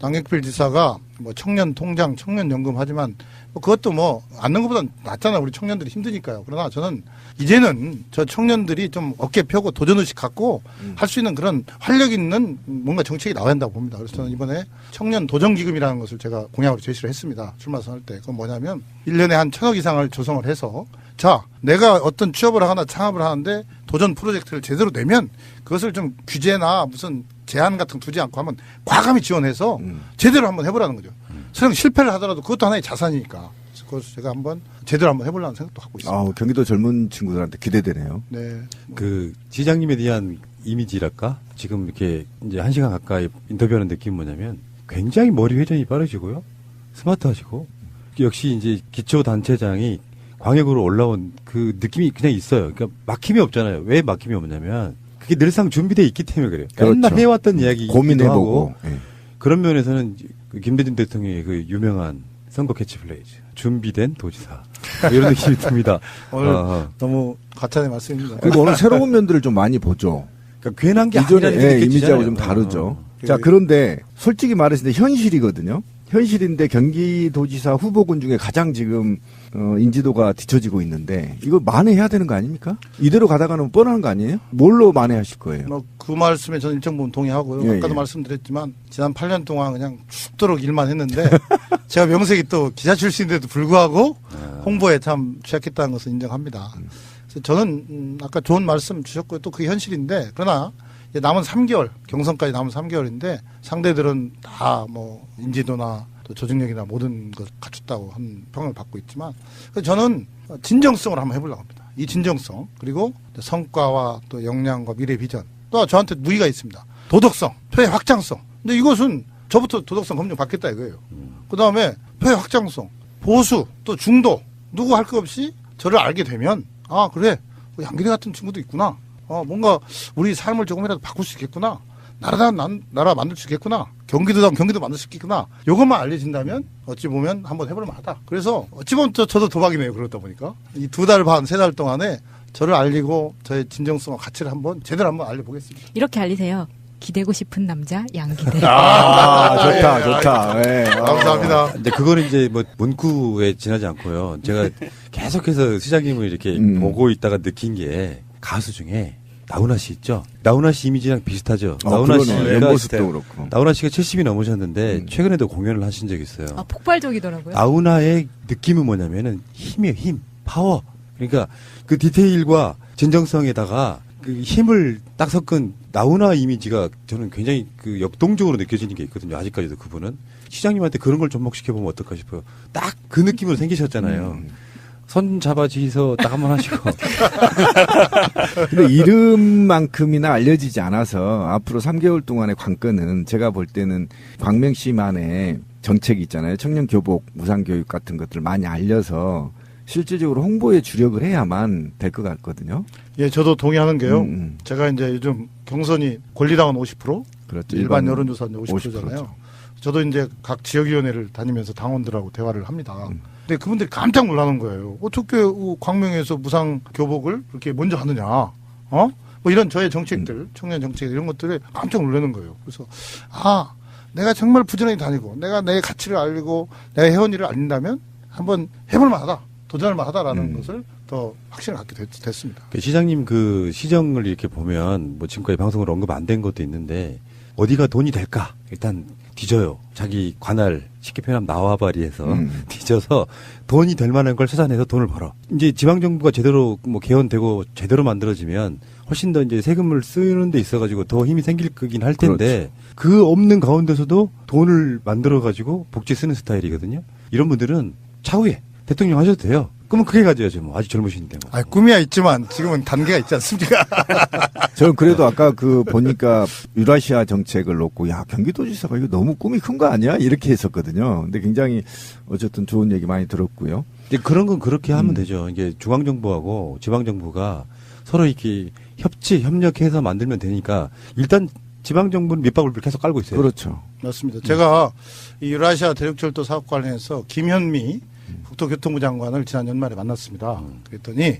남경필 지사가 뭐 청년 통장, 청년 연금 하지만 뭐 그것도 뭐 않는 것보다 낫잖아요. 우리 청년들이 힘드니까요. 그러나 저는 이제는 저 청년들이 좀 어깨 펴고 도전의식 갖고 할 수 있는 그런 활력 있는 뭔가 정책이 나와야 한다고 봅니다. 그래서 저는 이번에 청년 도전기금이라는 것을 제가 공약으로 제시를 했습니다. 출마 선언할 때. 그건 뭐냐면 1년에 한 1,000억 이상을 조성을 해서 자, 내가 어떤 취업을 하거나 창업을 하는데 도전 프로젝트를 제대로 내면 그것을 좀 규제나 무슨 제한 같은 거 두지 않고 한번 과감히 지원해서 제대로 한번 해보라는 거죠. 설령 실패를 하더라도 그것도 하나의 자산이니까. 그래서 제가 한번 제대로 한번 해보려는 생각도 하고 있습니다. 경기도 젊은 친구들한테 기대되네요. 네. 그 시장님에 대한 이미지랄까? 지금 이렇게 이제 1시간 가까이 인터뷰하는 느낌이 뭐냐면 굉장히 머리 회전이 빠르시고요. 스마트하시고 역시 이제 기초단체장이 광역으로 올라온 그 느낌이 그냥 있어요. 그러니까 막힘이 없잖아요. 왜 막힘이 없냐면 그게 늘상 준비되어 있기 때문에 그래요. 그렇죠. 맨날 해왔던 이야기 고민해보고. 네. 그런 면에서는 김대중 대통령의 그 유명한 선거 캐치플레이즈 준비된 도지사 이런 느낌이 듭니다. 오늘 너무 가찬의 말씀입니다. 그리고 오늘 새로운 면들을 좀 많이 보죠. 그러니까 괜한 게 이전에 아니라는 게 이미지하고 좀 다르죠. 자, 그런데 솔직히 말했을 때 현실이거든요. 현실인데 경기도지사 후보군 중에 가장 지금 인지도가 뒤처지고 있는데 이거 만회해야 되는 거 아닙니까? 이대로 가다가는 뻔한 거 아니에요? 뭘로 만회하실 거예요? 그 말씀에 저는 일정 부분 동의하고요. 아까도 말씀드렸지만 지난 8년 동안 그냥 죽도록 일만 했는데 제가 명색이 또 기자 출신인데도 불구하고 홍보에 참 취약했다는 것을 인정합니다. 그래서 저는 아까 좋은 말씀 주셨고요. 또 그게 현실인데 그러나 이제 남은 3개월, 경선까지 남은 3개월인데 상대들은 다 뭐 인지도나 또 조직력이나 모든 걸 갖췄다고 한 평을 받고 있지만 저는 진정성을 한번 해보려고 합니다. 이 진정성 그리고 성과와 또 역량과 미래 비전 또 저한테 무기가 있습니다. 도덕성, 표의 확장성. 근데 이것은 저부터 도덕성 검증 받겠다 이거예요. 그 다음에 표의 확장성, 보수, 또 중도 누구 할 것 없이 저를 알게 되면 아 그래 양기대 같은 친구도 있구나. 뭔가 우리 삶을 조금이라도 바꿀 수 있겠구나. 나라 만들 수 있겠구나. 경기도 만들 수 있겠구나. 요것만 알려진다면 어찌 보면 한번 해볼 만하다. 그래서 어찌 보면 저도 도박이네요. 그러다 보니까 이 2달 반, 3달 동안에 저를 알리고 저의 진정성과 가치를 제대로 한번 알려보겠습니다. 이렇게 알리세요. 기대고 싶은 남자 양기대. 좋다. 네. 감사합니다. 근데 그거는 이제 뭐 문구에 지나지 않고요. 제가 계속해서 시장님을 이렇게 보고 있다가 느낀 게 가수 중에 나훈아 씨 있죠. 나훈아 씨 이미지랑 비슷하죠. 나훈아 씨가 옆모습도 그렇고. 나훈아 씨가 70이 넘으셨는데 최근에도 공연을 하신 적이 있어요. 아, 폭발적이더라고요. 나훈아의 느낌은 뭐냐면은 힘이에요. 힘, 파워. 그러니까 그 디테일과 진정성에다가 그 힘을 딱 섞은 나훈아 이미지가 저는 굉장히 그 역동적으로 느껴지는 게 있거든요. 아직까지도 그분은. 시장님한테 그런 걸 접목시켜보면 어떨까 싶어요. 딱 그 느낌으로 생기셨잖아요. 손 잡아주셔서 딱 한번 하시고. 근데 이름만큼이나 알려지지 않아서 앞으로 3개월 동안의 관건은 제가 볼 때는 광명시만의 정책이 있잖아요. 청년 교복, 무상 교육 같은 것들 많이 알려서 실질적으로 홍보에 주력을 해야만 될 것 같거든요. 예, 저도 동의하는 게요. 제가 이제 요즘 경선이 권리당원 50%, 그렇죠. 일반 여론조사 50%잖아요. 50%죠. 저도 이제 각 지역위원회를 다니면서 당원들하고 대화를 합니다. 근데 그분들이 깜짝 놀라는 거예요. 어떻게 광명에서 무상 교복을 그렇게 먼저 하느냐? 뭐 이런 저의 정책들, 청년 정책 이런 것들에 깜짝 놀라는 거예요. 그래서 내가 정말 부지런히 다니고 내가 내 가치를 알리고 내가 해온 일을 알린다면 한번 해볼 만하다. 도전할 만하다라는 것을 더 확신을 갖게 됐습니다. 시장님 그 시정을 이렇게 보면 뭐 지금까지 방송으로 언급 안 된 것도 있는데 어디가 돈이 될까? 일단 뒤져요. 자기 관할 쉽게 표현하면 나와바리해서 뒤져서 돈이 될 만한 걸 찾아내서 돈을 벌어. 이제 지방정부가 제대로 뭐 개헌되고 제대로 만들어지면 훨씬 더 이제 세금을 쓰는 데 있어가지고 더 힘이 생길 거긴 할 텐데 그 없는 가운데서도 돈을 만들어가지고 복지 쓰는 스타일이거든요. 이런 분들은 차후에 대통령 하셔도 돼요. 그러면 그게 가져야죠. 뭐 아직 젊으신데 뭐. 꿈이야 있지만 지금은 단계가 있지 않습니까? 저는 그래도 아까 보니까 유라시아 정책을 놓고 경기도지사가 이거 너무 꿈이 큰 거 아니야? 이렇게 했었거든요. 근데 굉장히 어쨌든 좋은 얘기 많이 들었고요. 이제 그런 건 그렇게 하면 되죠. 이게 중앙정부하고 지방정부가 서로 이렇게 협력해서 만들면 되니까 일단 지방정부는 밑밥을 계속 깔고 있어요. 그렇죠. 맞습니다. 제가 이 유라시아 대륙철도 사업 관련해서 김현미 국토교통부 장관을 지난 연말에 만났습니다. 그랬더니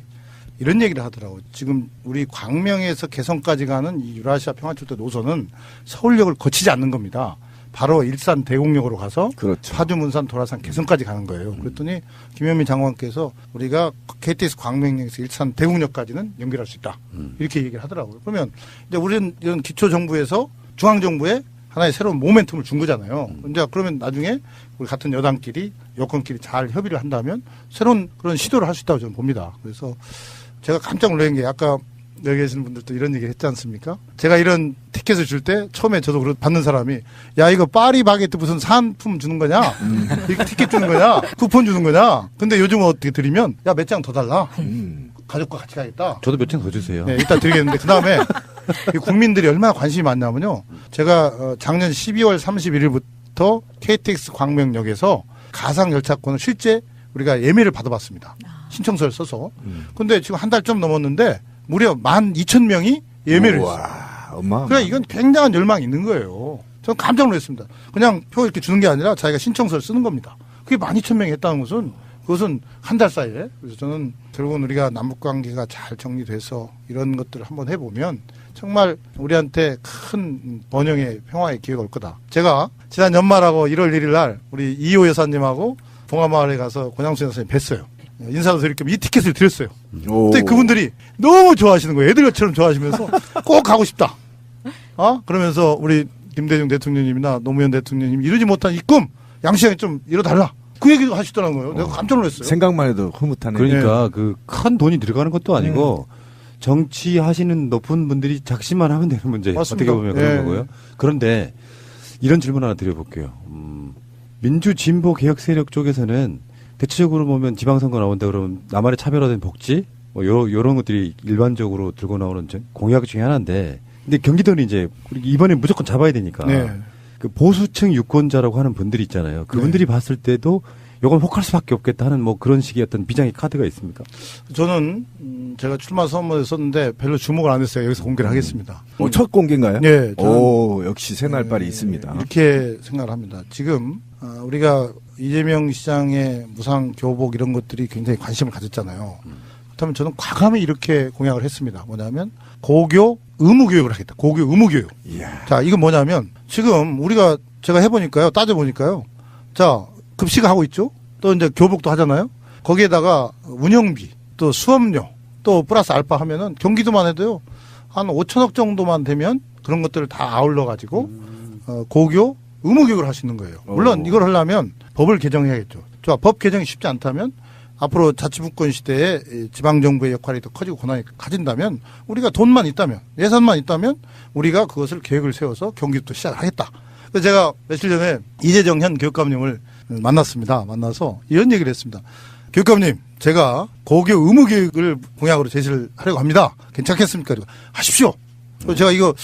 이런 얘기를 하더라고요. 지금 우리 광명에서 개성까지 가는 이 유라시아 평화철도 노선은 서울역을 거치지 않는 겁니다. 바로 일산 대곡역으로 가서 그렇죠. 파주, 문산, 도라산, 개성까지 가는 거예요. 그랬더니 김현미 장관께서 우리가 KTX 광명역에서 일산 대곡역까지는 연결할 수 있다. 이렇게 얘기를 하더라고요. 그러면 이제 우리는 이런 기초정부에서 중앙정부에 하나의 새로운 모멘텀을 준 거잖아요. 이제 그러면 나중에 우리 같은 여당끼리 여권끼리 잘 협의를 한다면 새로운 그런 시도를 할 수 있다고 저는 봅니다. 그래서 제가 깜짝 놀란 게 아까 여기 계시는 분들도 이런 얘기를 했지 않습니까? 제가 이런 티켓을 줄 때 처음에 저도 받는 사람이 야 이거 파리 바게트 무슨 사은품 주는 거냐? 이거 티켓 주는 거냐? 쿠폰 주는 거냐? 근데 요즘은 어떻게 드리면 야 몇 장 더 달라. 가족과 같이 가겠다. 저도 몇 장 더 주세요. 네, 이따 드리겠는데 그다음에 국민들이 얼마나 관심이 많냐면요. 제가 작년 12월 31일부터 KTX 광명역에서 가상 열차권을 실제 우리가 예매를 받아봤습니다. 신청서를 써서. 근데 지금 한 달 좀 넘었는데 무려 12,000명이 예매를 했어요. 그러니까 이건 굉장한 열망이 있는 거예요. 저는 깜짝 놀랐습니다. 그냥 표 이렇게 주는 게 아니라 자기가 신청서를 쓰는 겁니다. 그게 12,000명이 했다는 것은 그것은 한 달 사이에. 그래서 저는 결국은 우리가 남북관계가 잘 정리돼서 이런 것들을 한번 해보면 정말 우리한테 큰 번영의 평화의 기회가 올 거다. 제가 지난 연말하고 1월 1일 날 우리 이호 여사님하고 봉화마을에 가서 권양수 여사님 뵀어요. 인사도 드릴 겸 이 티켓을 드렸어요. 근데 그분들이 너무 좋아하시는 거예요. 애들처럼 좋아하시면서 꼭 가고 싶다. 그러면서 우리 김대중 대통령님이나 노무현 대통령님 이루지 못한 이 꿈 양시장이 좀 이뤄달라. 그 얘기도 하시더라는 거예요. 내가 깜짝 놀랐어요. 생각만 해도 흐뭇하네. 그러니까 네. 그 큰 돈이 들어가는 것도 아니고 정치하시는 높은 분들이 작심만 하면 되는 문제. 맞습니다. 어떻게 보면 그런 거고요. 그런데 이런 질문 하나 드려볼게요. 민주 진보 개혁 세력 쪽에서는 대체적으로 보면 지방선거 나온다 그러면 나만의 차별화된 복지 뭐 요런 것들이 일반적으로 들고 나오는 공약 중에 하나인데 근데 경기도는 이제 이번에 무조건 잡아야 되니까 네. 그 보수층 유권자라고 하는 분들이 있잖아요. 그분들이 봤을 때도 요건 혹할 수밖에 없겠다 하는 뭐 그런 식의 어떤 비장의 카드가 있습니까? 저는 제가 출마 선언을 썼는데 별로 주목을 안 했어요. 여기서 공개를 하겠습니다. 첫 공개인가요? 네. 오, 역시 새날발이 있습니다. 이렇게 생각을 합니다. 지금 우리가 이재명 시장의 무상 교복 이런 것들이 굉장히 관심을 가졌잖아요. 그렇다면 저는 과감히 이렇게 공약을 했습니다. 뭐냐면 고교 의무교육을 하겠다. 고교 의무교육. 이야. 자, 이건 뭐냐면 지금 제가 해보니까요. 따져보니까요. 자, 급식하고 있죠. 또 이제 교복도 하잖아요. 거기에다가 운영비, 또 수업료, 또 플러스 알파 하면은 경기도만 해도요. 한 5천억 정도만 되면 그런 것들을 다 아울러 가지고 고교 의무교육을 할 수 있는 거예요. 물론 이걸 하려면 법을 개정해야겠죠. 자, 법 개정이 쉽지 않다면 앞으로 자치분권 시대에 지방정부의 역할이 더 커지고 권한이 가진다면 우리가 돈만 있다면 예산만 있다면 우리가 그것을 계획을 세워서 경기도 시작하겠다. 그래서 제가 며칠 전에 이재정 현 교육감님을 만났습니다. 만나서 이런 얘기를 했습니다. 교육감님, 제가 고교 의무교육을 공약으로 제시를 하려고 합니다. 괜찮겠습니까? 하십시오. 그래서 제가 이거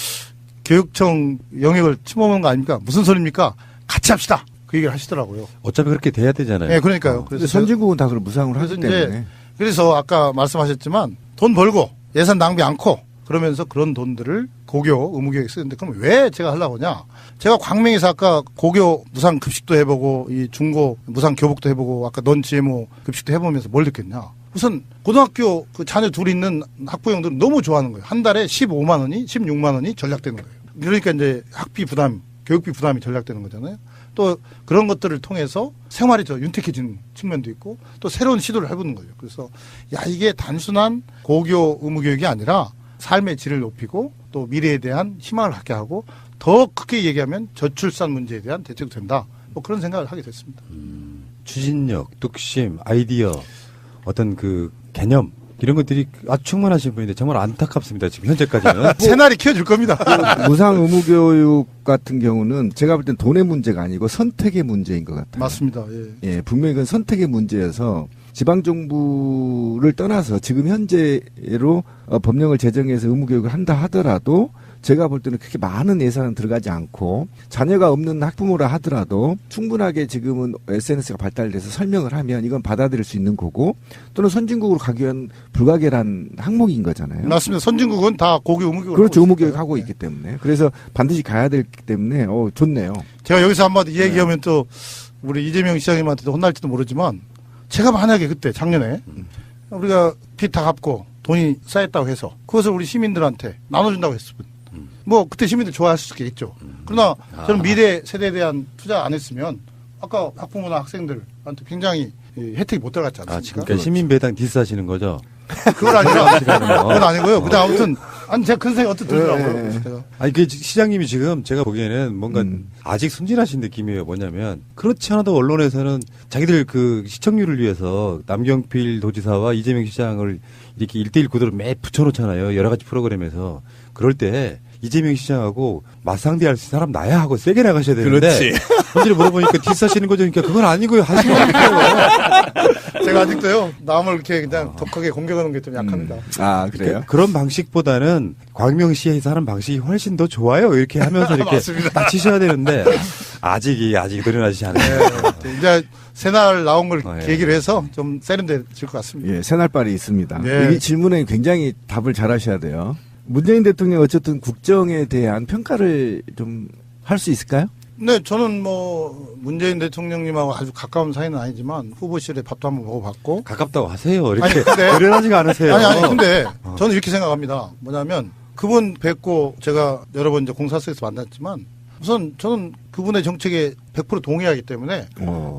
교육청 영역을 침범한 거 아닙니까? 무슨 소리입니까? 같이 합시다. 그 얘기를 하시더라고요. 어차피 그렇게 돼야 되잖아요. 네, 그러니까요. 그래서 선진국은 다 그걸 무상으로 하기 때문에. 그래서 아까 말씀하셨지만 돈 벌고 예산 낭비 않고 그러면서 그런 돈들을 고교 의무교육에 쓰는데 그럼 왜 제가 하려고 하냐? 제가 광명에서 아까 고교 무상 급식도 해보고 이 중고 무상 교복도 해보고 아까 넌 GMO 급식도 해보면서 뭘 느꼈냐? 우선 고등학교 그 자녀 둘이 있는 학부형들은 너무 좋아하는 거예요. 한 달에 15만 원이 16만 원이 전략되는 거예요. 그러니까 이제 학비 부담, 교육비 부담이 전략되는 거잖아요. 또 그런 것들을 통해서 생활이 더 윤택해지는 측면도 있고 또 새로운 시도를 해보는 거예요. 그래서 이게 단순한 고교 의무교육이 아니라 삶의 질을 높이고 또 미래에 대한 희망을 갖게 하고 더 크게 얘기하면 저출산 문제에 대한 대책도 된다. 뭐 그런 생각을 하게 됐습니다. 추진력, 뚝심, 아이디어, 어떤 그 개념 이런 것들이 아주 충만하신 분인데 정말 안타깝습니다. 지금 현재까지는. 새날이 키워줄 겁니다. 무상 의무교육 같은 경우는 제가 볼 땐 돈의 문제가 아니고 선택의 문제인 것 같아요. 맞습니다. 예, 분명히 그건 선택의 문제여서 지방정부를 떠나서 지금 현재로 법령을 제정해서 의무교육을 한다 하더라도 제가 볼 때는 그렇게 많은 예산은 들어가지 않고 자녀가 없는 학부모라 하더라도 충분하게 지금은 SNS가 발달돼서 설명을 하면 이건 받아들일 수 있는 거고 또는 선진국으로 가기 위한 불가결한 항목인 거잖아요. 맞습니다. 선진국은 다 고교 의무교육. 그렇죠. 의무교육 하고 있기 때문에. 그래서 반드시 가야 되기 때문에 좋네요. 제가 여기서 한마디 얘기하면 또 우리 이재명 시장님한테도 혼날지도 모르지만 제가 만약에 그때 작년에 우리가 빚 다 갚고 돈이 쌓였다고 해서 그것을 우리 시민들한테 나눠준다고 했으면 뭐 그때 시민들 좋아할 수 있겠죠. 그러나 저는 미래 세대에 대한 투자 안 했으면 아까 학부모나 학생들한테 굉장히 혜택이 못 들어갔지 않습니까? 지금 시민배당 디스하시는 거죠? 그건 아니라 그건 아니고요. 근데 아무튼 제가 그런 생각이 어떻게 들더라고요. 아니 그 시장님이 지금 제가 보기에는 뭔가 아직 순진하신 느낌이에요. 뭐냐면 그렇지 않아도 언론에서는 자기들 그 시청률을 위해서 남경필 도지사와 이재명 시장을 이렇게 1대1 구도로 매 붙여놓잖아요. 여러 가지 프로그램에서. 그럴 때 이재명 시장하고 맞상대할 수 있는 사람 나야 하고 세게 나가셔야 되는데. 그렇지. 현실을 물어보니까 디스하시는 거죠. 그러니까 그건 아니고요. 하시면 안 돼요. 제가 아직도요. 남을 이렇게 그냥 독하게 공격하는 게 좀 약합니다. 아, 그래요? 그런 방식보다는 광명시에서 하는 방식이 훨씬 더 좋아요. 이렇게 하면서 이렇게 딱 치셔야 되는데 아직 노련하지 않아요. 네. 이제 새날 나온 걸 계기로 해서 좀 세련돼질 것 같습니다. 예, 새날발이 있습니다. 네. 이 질문에 굉장히 답을 잘 하셔야 돼요. 문재인 대통령 어쨌든 국정에 대한 평가를 좀 할 수 있을까요? 네, 저는 뭐 문재인 대통령님하고 아주 가까운 사이는 아니지만 후보실에 밥도 한번 먹어봤고 가깝다고 하세요. 이렇게 아니, 근데 노련하지가 않으세요. 아니 근데 저는 이렇게 생각합니다. 뭐냐면 그분 뵙고 제가 여러 번 이제 공사석에서 만났지만 우선 저는 그분의 정책에 100% 동의하기 때문에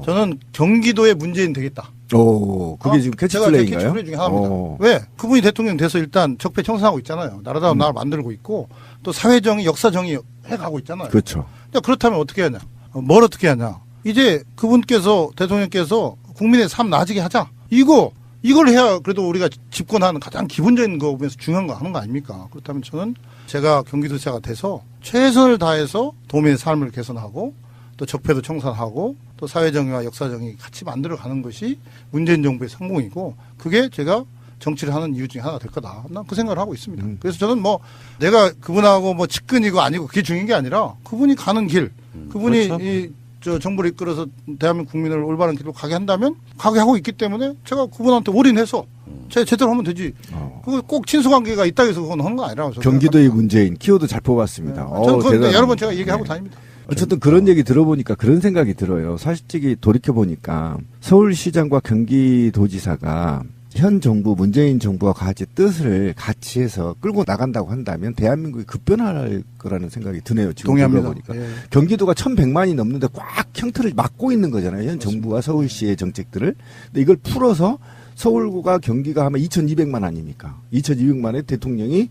저는 경기도의 문재인 되겠다. 그게 지금 캐치플레이인가요? 제가 캐치플레이 중에 하나입니다. 왜? 그분이 대통령 돼서 일단 적폐 청산하고 있잖아요. 나라다운 나라 만들고 있고 또 사회정의, 역사정의 해가고 있잖아요. 그렇죠. 그렇다면 어떻게 하냐? 뭘 어떻게 하냐? 이제 그분께서 대통령께서 국민의 삶 나아지게 하자. 이걸 해야 그래도 우리가 집권하는 가장 기본적인 거 보면서 중요한 거 하는 거 아닙니까? 그렇다면 저는 제가 경기도지사가 돼서 최선을 다해서 도민의 삶을 개선하고 또 적폐도 청산하고 또 사회정의와 역사정의 같이 만들어가는 것이 문재인 정부의 성공이고 그게 제가 정치를 하는 이유 중에 하나가 될 거다. 난 그 생각을 하고 있습니다. 그래서 저는 뭐 내가 그분하고 뭐 측근이고 아니고 그게 중요한 게 아니라 그분이 가는 길, 그분이 그렇죠. 저 정부를 이끌어서 대한민국 국민을 올바른 길로 가게 한다면 가게 하고 있기 때문에 제가 그분한테 올인해서 제대로 하면 되지. 그거 꼭 친수관계가 있다고 해서 그건 하는 거 아니라고. 경기도의 문재인 키워드 잘 뽑았습니다. 저는 그건 대단합니다. 여러 번 제가 얘기하고 다닙니다. 어쨌든 그런 얘기 들어보니까 그런 생각이 들어요. 사실적이 돌이켜보니까 서울시장과 경기도지사가 현 정부, 문재인 정부와 같이 뜻을 같이 해서 끌고 나간다고 한다면 대한민국이 급변할 거라는 생각이 드네요. 지금 동의합니다. 보니까 예. 경기도가 1,100만이 넘는데 꽉 형틀을 막고 있는 거잖아요. 현 정부와 서울시의 정책들을. 근데 이걸 풀어서 서울과 경기가 하면 2,200만 아닙니까? 2,200만에 대통령이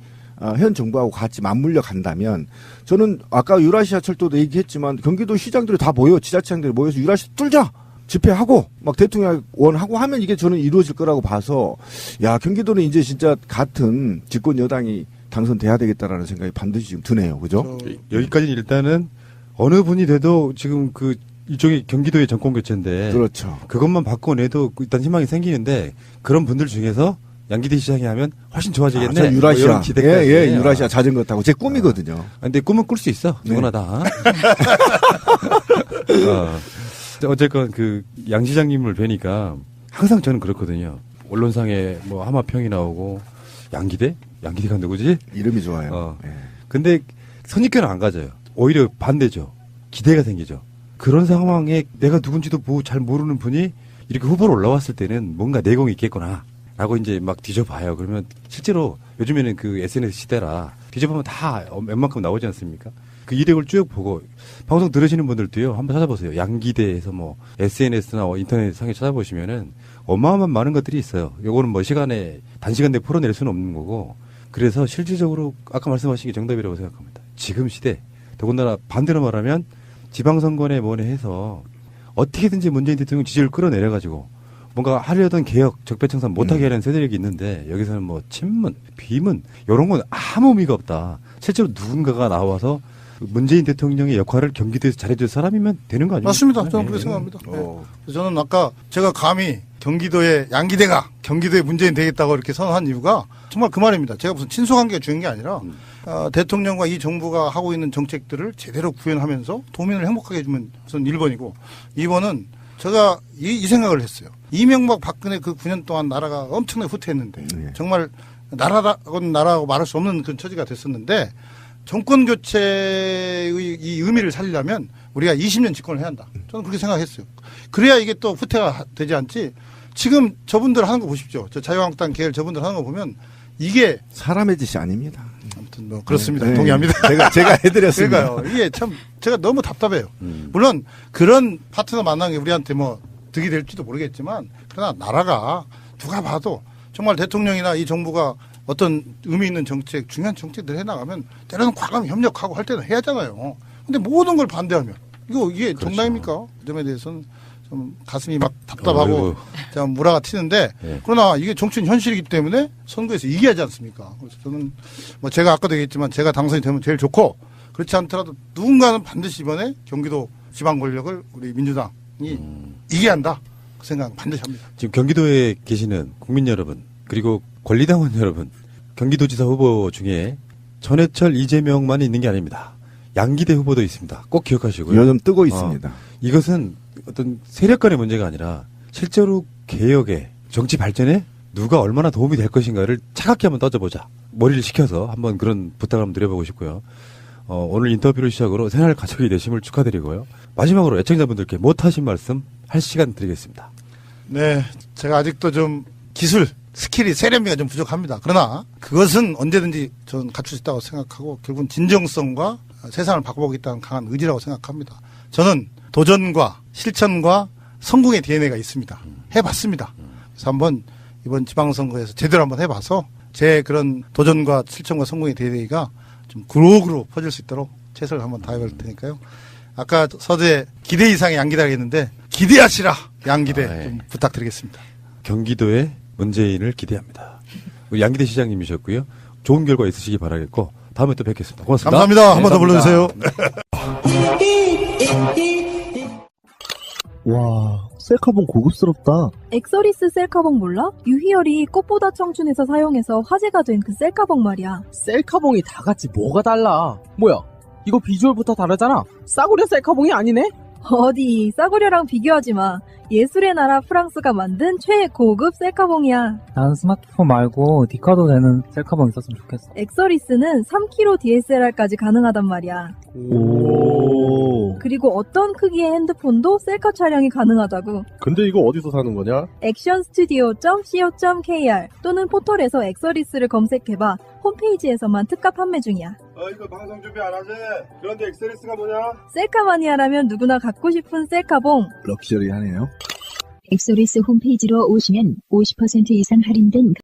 현 정부하고 같이 맞물려 간다면 저는 아까 유라시아 철도도 얘기했지만 경기도 시장들이 다 모여 지자체장들이 모여서 유라시아 뚫자 집회하고 막 대통령 원하고 하면 이게 저는 이루어질 거라고 봐서 야 경기도는 이제 진짜 같은 집권 여당이 당선돼야 되겠다라는 생각이 반드시 지금 드네요. 그죠? 여기까지 일단은 어느 분이 돼도 지금 그 이쪽이 경기도의 정권 교체인데 그렇죠. 그것만 바꿔내도 일단 희망이 생기는데 그런 분들 중에서 양기대 시장이 하면 훨씬 좋아지겠네. 저 유라시아. 뭐 이런 기대까지. 예, 유라시아 자전거 타고 제 꿈이거든요. 근데 꿈은 꿀 수 있어. 누구나 다. 어쨌건 그 양 시장님을 뵈니까 항상 저는 그렇거든요. 언론상에 뭐 하마평이 나오고 양기대? 양기대가 누구지? 이름이 좋아요. 예. 근데 선입견은 안 가져요. 오히려 반대죠. 기대가 생기죠. 그런 상황에 내가 누군지도 뭐 잘 모르는 분이 이렇게 후보로 올라왔을 때는 뭔가 내공이 있겠구나. 라고 이제 막 뒤져봐요. 그러면 실제로 요즘에는 그 SNS 시대라 뒤져보면 다 웬만큼 나오지 않습니까? 그 이력을 쭉 보고 방송 들으시는 분들도요. 한번 찾아보세요. 양기대에서 뭐 SNS나 인터넷 상에 찾아보시면은 어마어마한 많은 것들이 있어요. 요거는 뭐 시간에 단시간 내에 풀어낼 수는 없는 거고 그래서 실질적으로 아까 말씀하신 게 정답이라고 생각합니다. 지금 시대 더군다나 반대로 말하면 지방선거에 뭐네 해서 어떻게든지 문재인 대통령 지지를 끌어내려가지고 뭔가 하려던 개혁, 적폐청산 못하게 하려는 세력이 있는데 여기서는 뭐 친문, 비문 이런 건 아무 의미가 없다. 실제로 누군가가 나와서 문재인 대통령의 역할을 경기도에서 잘해줄 사람이면 되는 거 아닙니까? 맞습니다. 저는 그렇게 생각합니다. 네. 저는 아까 제가 감히 경기도의 양기대가 경기도의 문재인 되겠다고 이렇게 선언한 이유가 정말 그 말입니다. 제가 무슨 친소관계가 중요한 게 아니라 대통령과 이 정부가 하고 있는 정책들을 제대로 구현하면서 도민을 행복하게 해주면 우선 1번이고 2번은 제가 이 생각을 했어요. 이명박 박근혜 그 9년 동안 나라가 엄청나게 후퇴했는데 정말 나라라고는 나라라고 말할 수 없는 그런 처지가 됐었는데 정권 교체의 이 의미를 살리려면 우리가 20년 집권을 해야 한다. 저는 그렇게 생각했어요. 그래야 이게 또 후퇴가 되지 않지. 지금 저분들 하는 거 보십시오. 저 자유한국당 계열 저분들 하는 거 보면 이게 사람의 짓이 아닙니다. 아무튼 뭐 그렇습니다. 동의합니다. 제가 해드렸습니다. 그러니까요. 이게 참 제가 너무 답답해요. 물론 그런 파트너 만나는 게 우리한테 뭐 득이 될지도 모르겠지만 그러나 나라가 누가 봐도 정말 대통령이나 이 정부가 어떤 의미 있는 정책, 중요한 정책들 해나가면 때로는 과감히 협력하고 할 때는 해야 하잖아요. 근데 모든 걸 반대하면 이게 그렇죠. 정당입니까? 그 점에 대해서는 좀 가슴이 막 답답하고 좀 무라가 튀는데 그러나 이게 정치는 현실이기 때문에 선거에서 이기하지 않습니까? 그래서 저는 뭐 제가 아까도 얘기했지만 제가 당선이 되면 제일 좋고 그렇지 않더라도 누군가는 반드시 이번에 경기도 지방 권력을 우리 민주당이 이겨야 한다. 그 생각 반드시 합니다. 지금 경기도에 계시는 국민 여러분 그리고 권리당원 여러분 경기도지사 후보 중에 전해철 이재명만이 있는 게 아닙니다. 양기대 후보도 있습니다. 꼭 기억하시고요. 요즘 뜨고 있습니다. 이것은 어떤 세력 간의 문제가 아니라 실제로 개혁에 정치 발전에 누가 얼마나 도움이 될 것인가를 차갑게 한번 따져보자. 머리를 식혀서 한번 그런 부탁을 한번 드려보고 싶고요. 오늘 인터뷰를 시작으로 새날 가족이 되심을 축하드리고요. 마지막으로 애청자분들께 못하신 말씀 할 시간 드리겠습니다. 네, 제가 아직도 좀 기술, 스킬이 세련미가 좀 부족합니다. 그러나 그것은 언제든지 저는 갖출 수 있다고 생각하고 결국은 진정성과 세상을 바꿔보겠다는 강한 의지라고 생각합니다. 저는 도전과 실천과 성공의 DNA가 있습니다. 해봤습니다. 그래서 한번 이번 지방선거에서 제대로 한번 해봐서 제 그런 도전과 실천과 성공의 DNA가 좀 구로구로 퍼질 수 있도록 최선을 한번 다해볼 테니까요. 아까 서두에 기대 이상의 양기대가 했는데 기대하시라 양기대 좀 부탁드리겠습니다. 경기도의 문재인을 기대합니다. 우리 양기대 시장님이셨고요. 좋은 결과 있으시기 바라겠고 다음에 또 뵙겠습니다. 고맙습니다. 감사합니다. 한 번 더 불러주세요. 와, 셀카봉 고급스럽다. 엑서리스 셀카봉 몰라? 유희열이 꽃보다 청춘에서 사용해서 화제가 된 그 셀카봉 말이야. 셀카봉이 다 같이 뭐가 달라? 뭐야, 이거 비주얼부터 다르잖아. 싸구려 셀카봉이 아니네? 어디 싸구려랑 비교하지 마. 예술의 나라 프랑스가 만든 최고급 셀카봉이야. 난 스마트폰 말고 디카도 되는 셀카봉 있었으면 좋겠어. 엑서리스는 3kg DSLR까지 가능하단 말이야. 오. 그리고 어떤 크기의 핸드폰도 셀카 촬영이 가능하다고. 근데 이거 어디서 사는 거냐? 액션스튜디오.co.kr 또는 포털에서 엑서리스를 검색해봐. 홈페이지에서만 특가 판매 중이야. 이거 방송 준비 안 하지? 그런데 엑스리스가 뭐냐? 셀카 마니아라면 누구나 갖고 싶은 셀카봉. 럭셔리하네요. 엑소리스 홈페이지로 오시면 50% 이상 할인된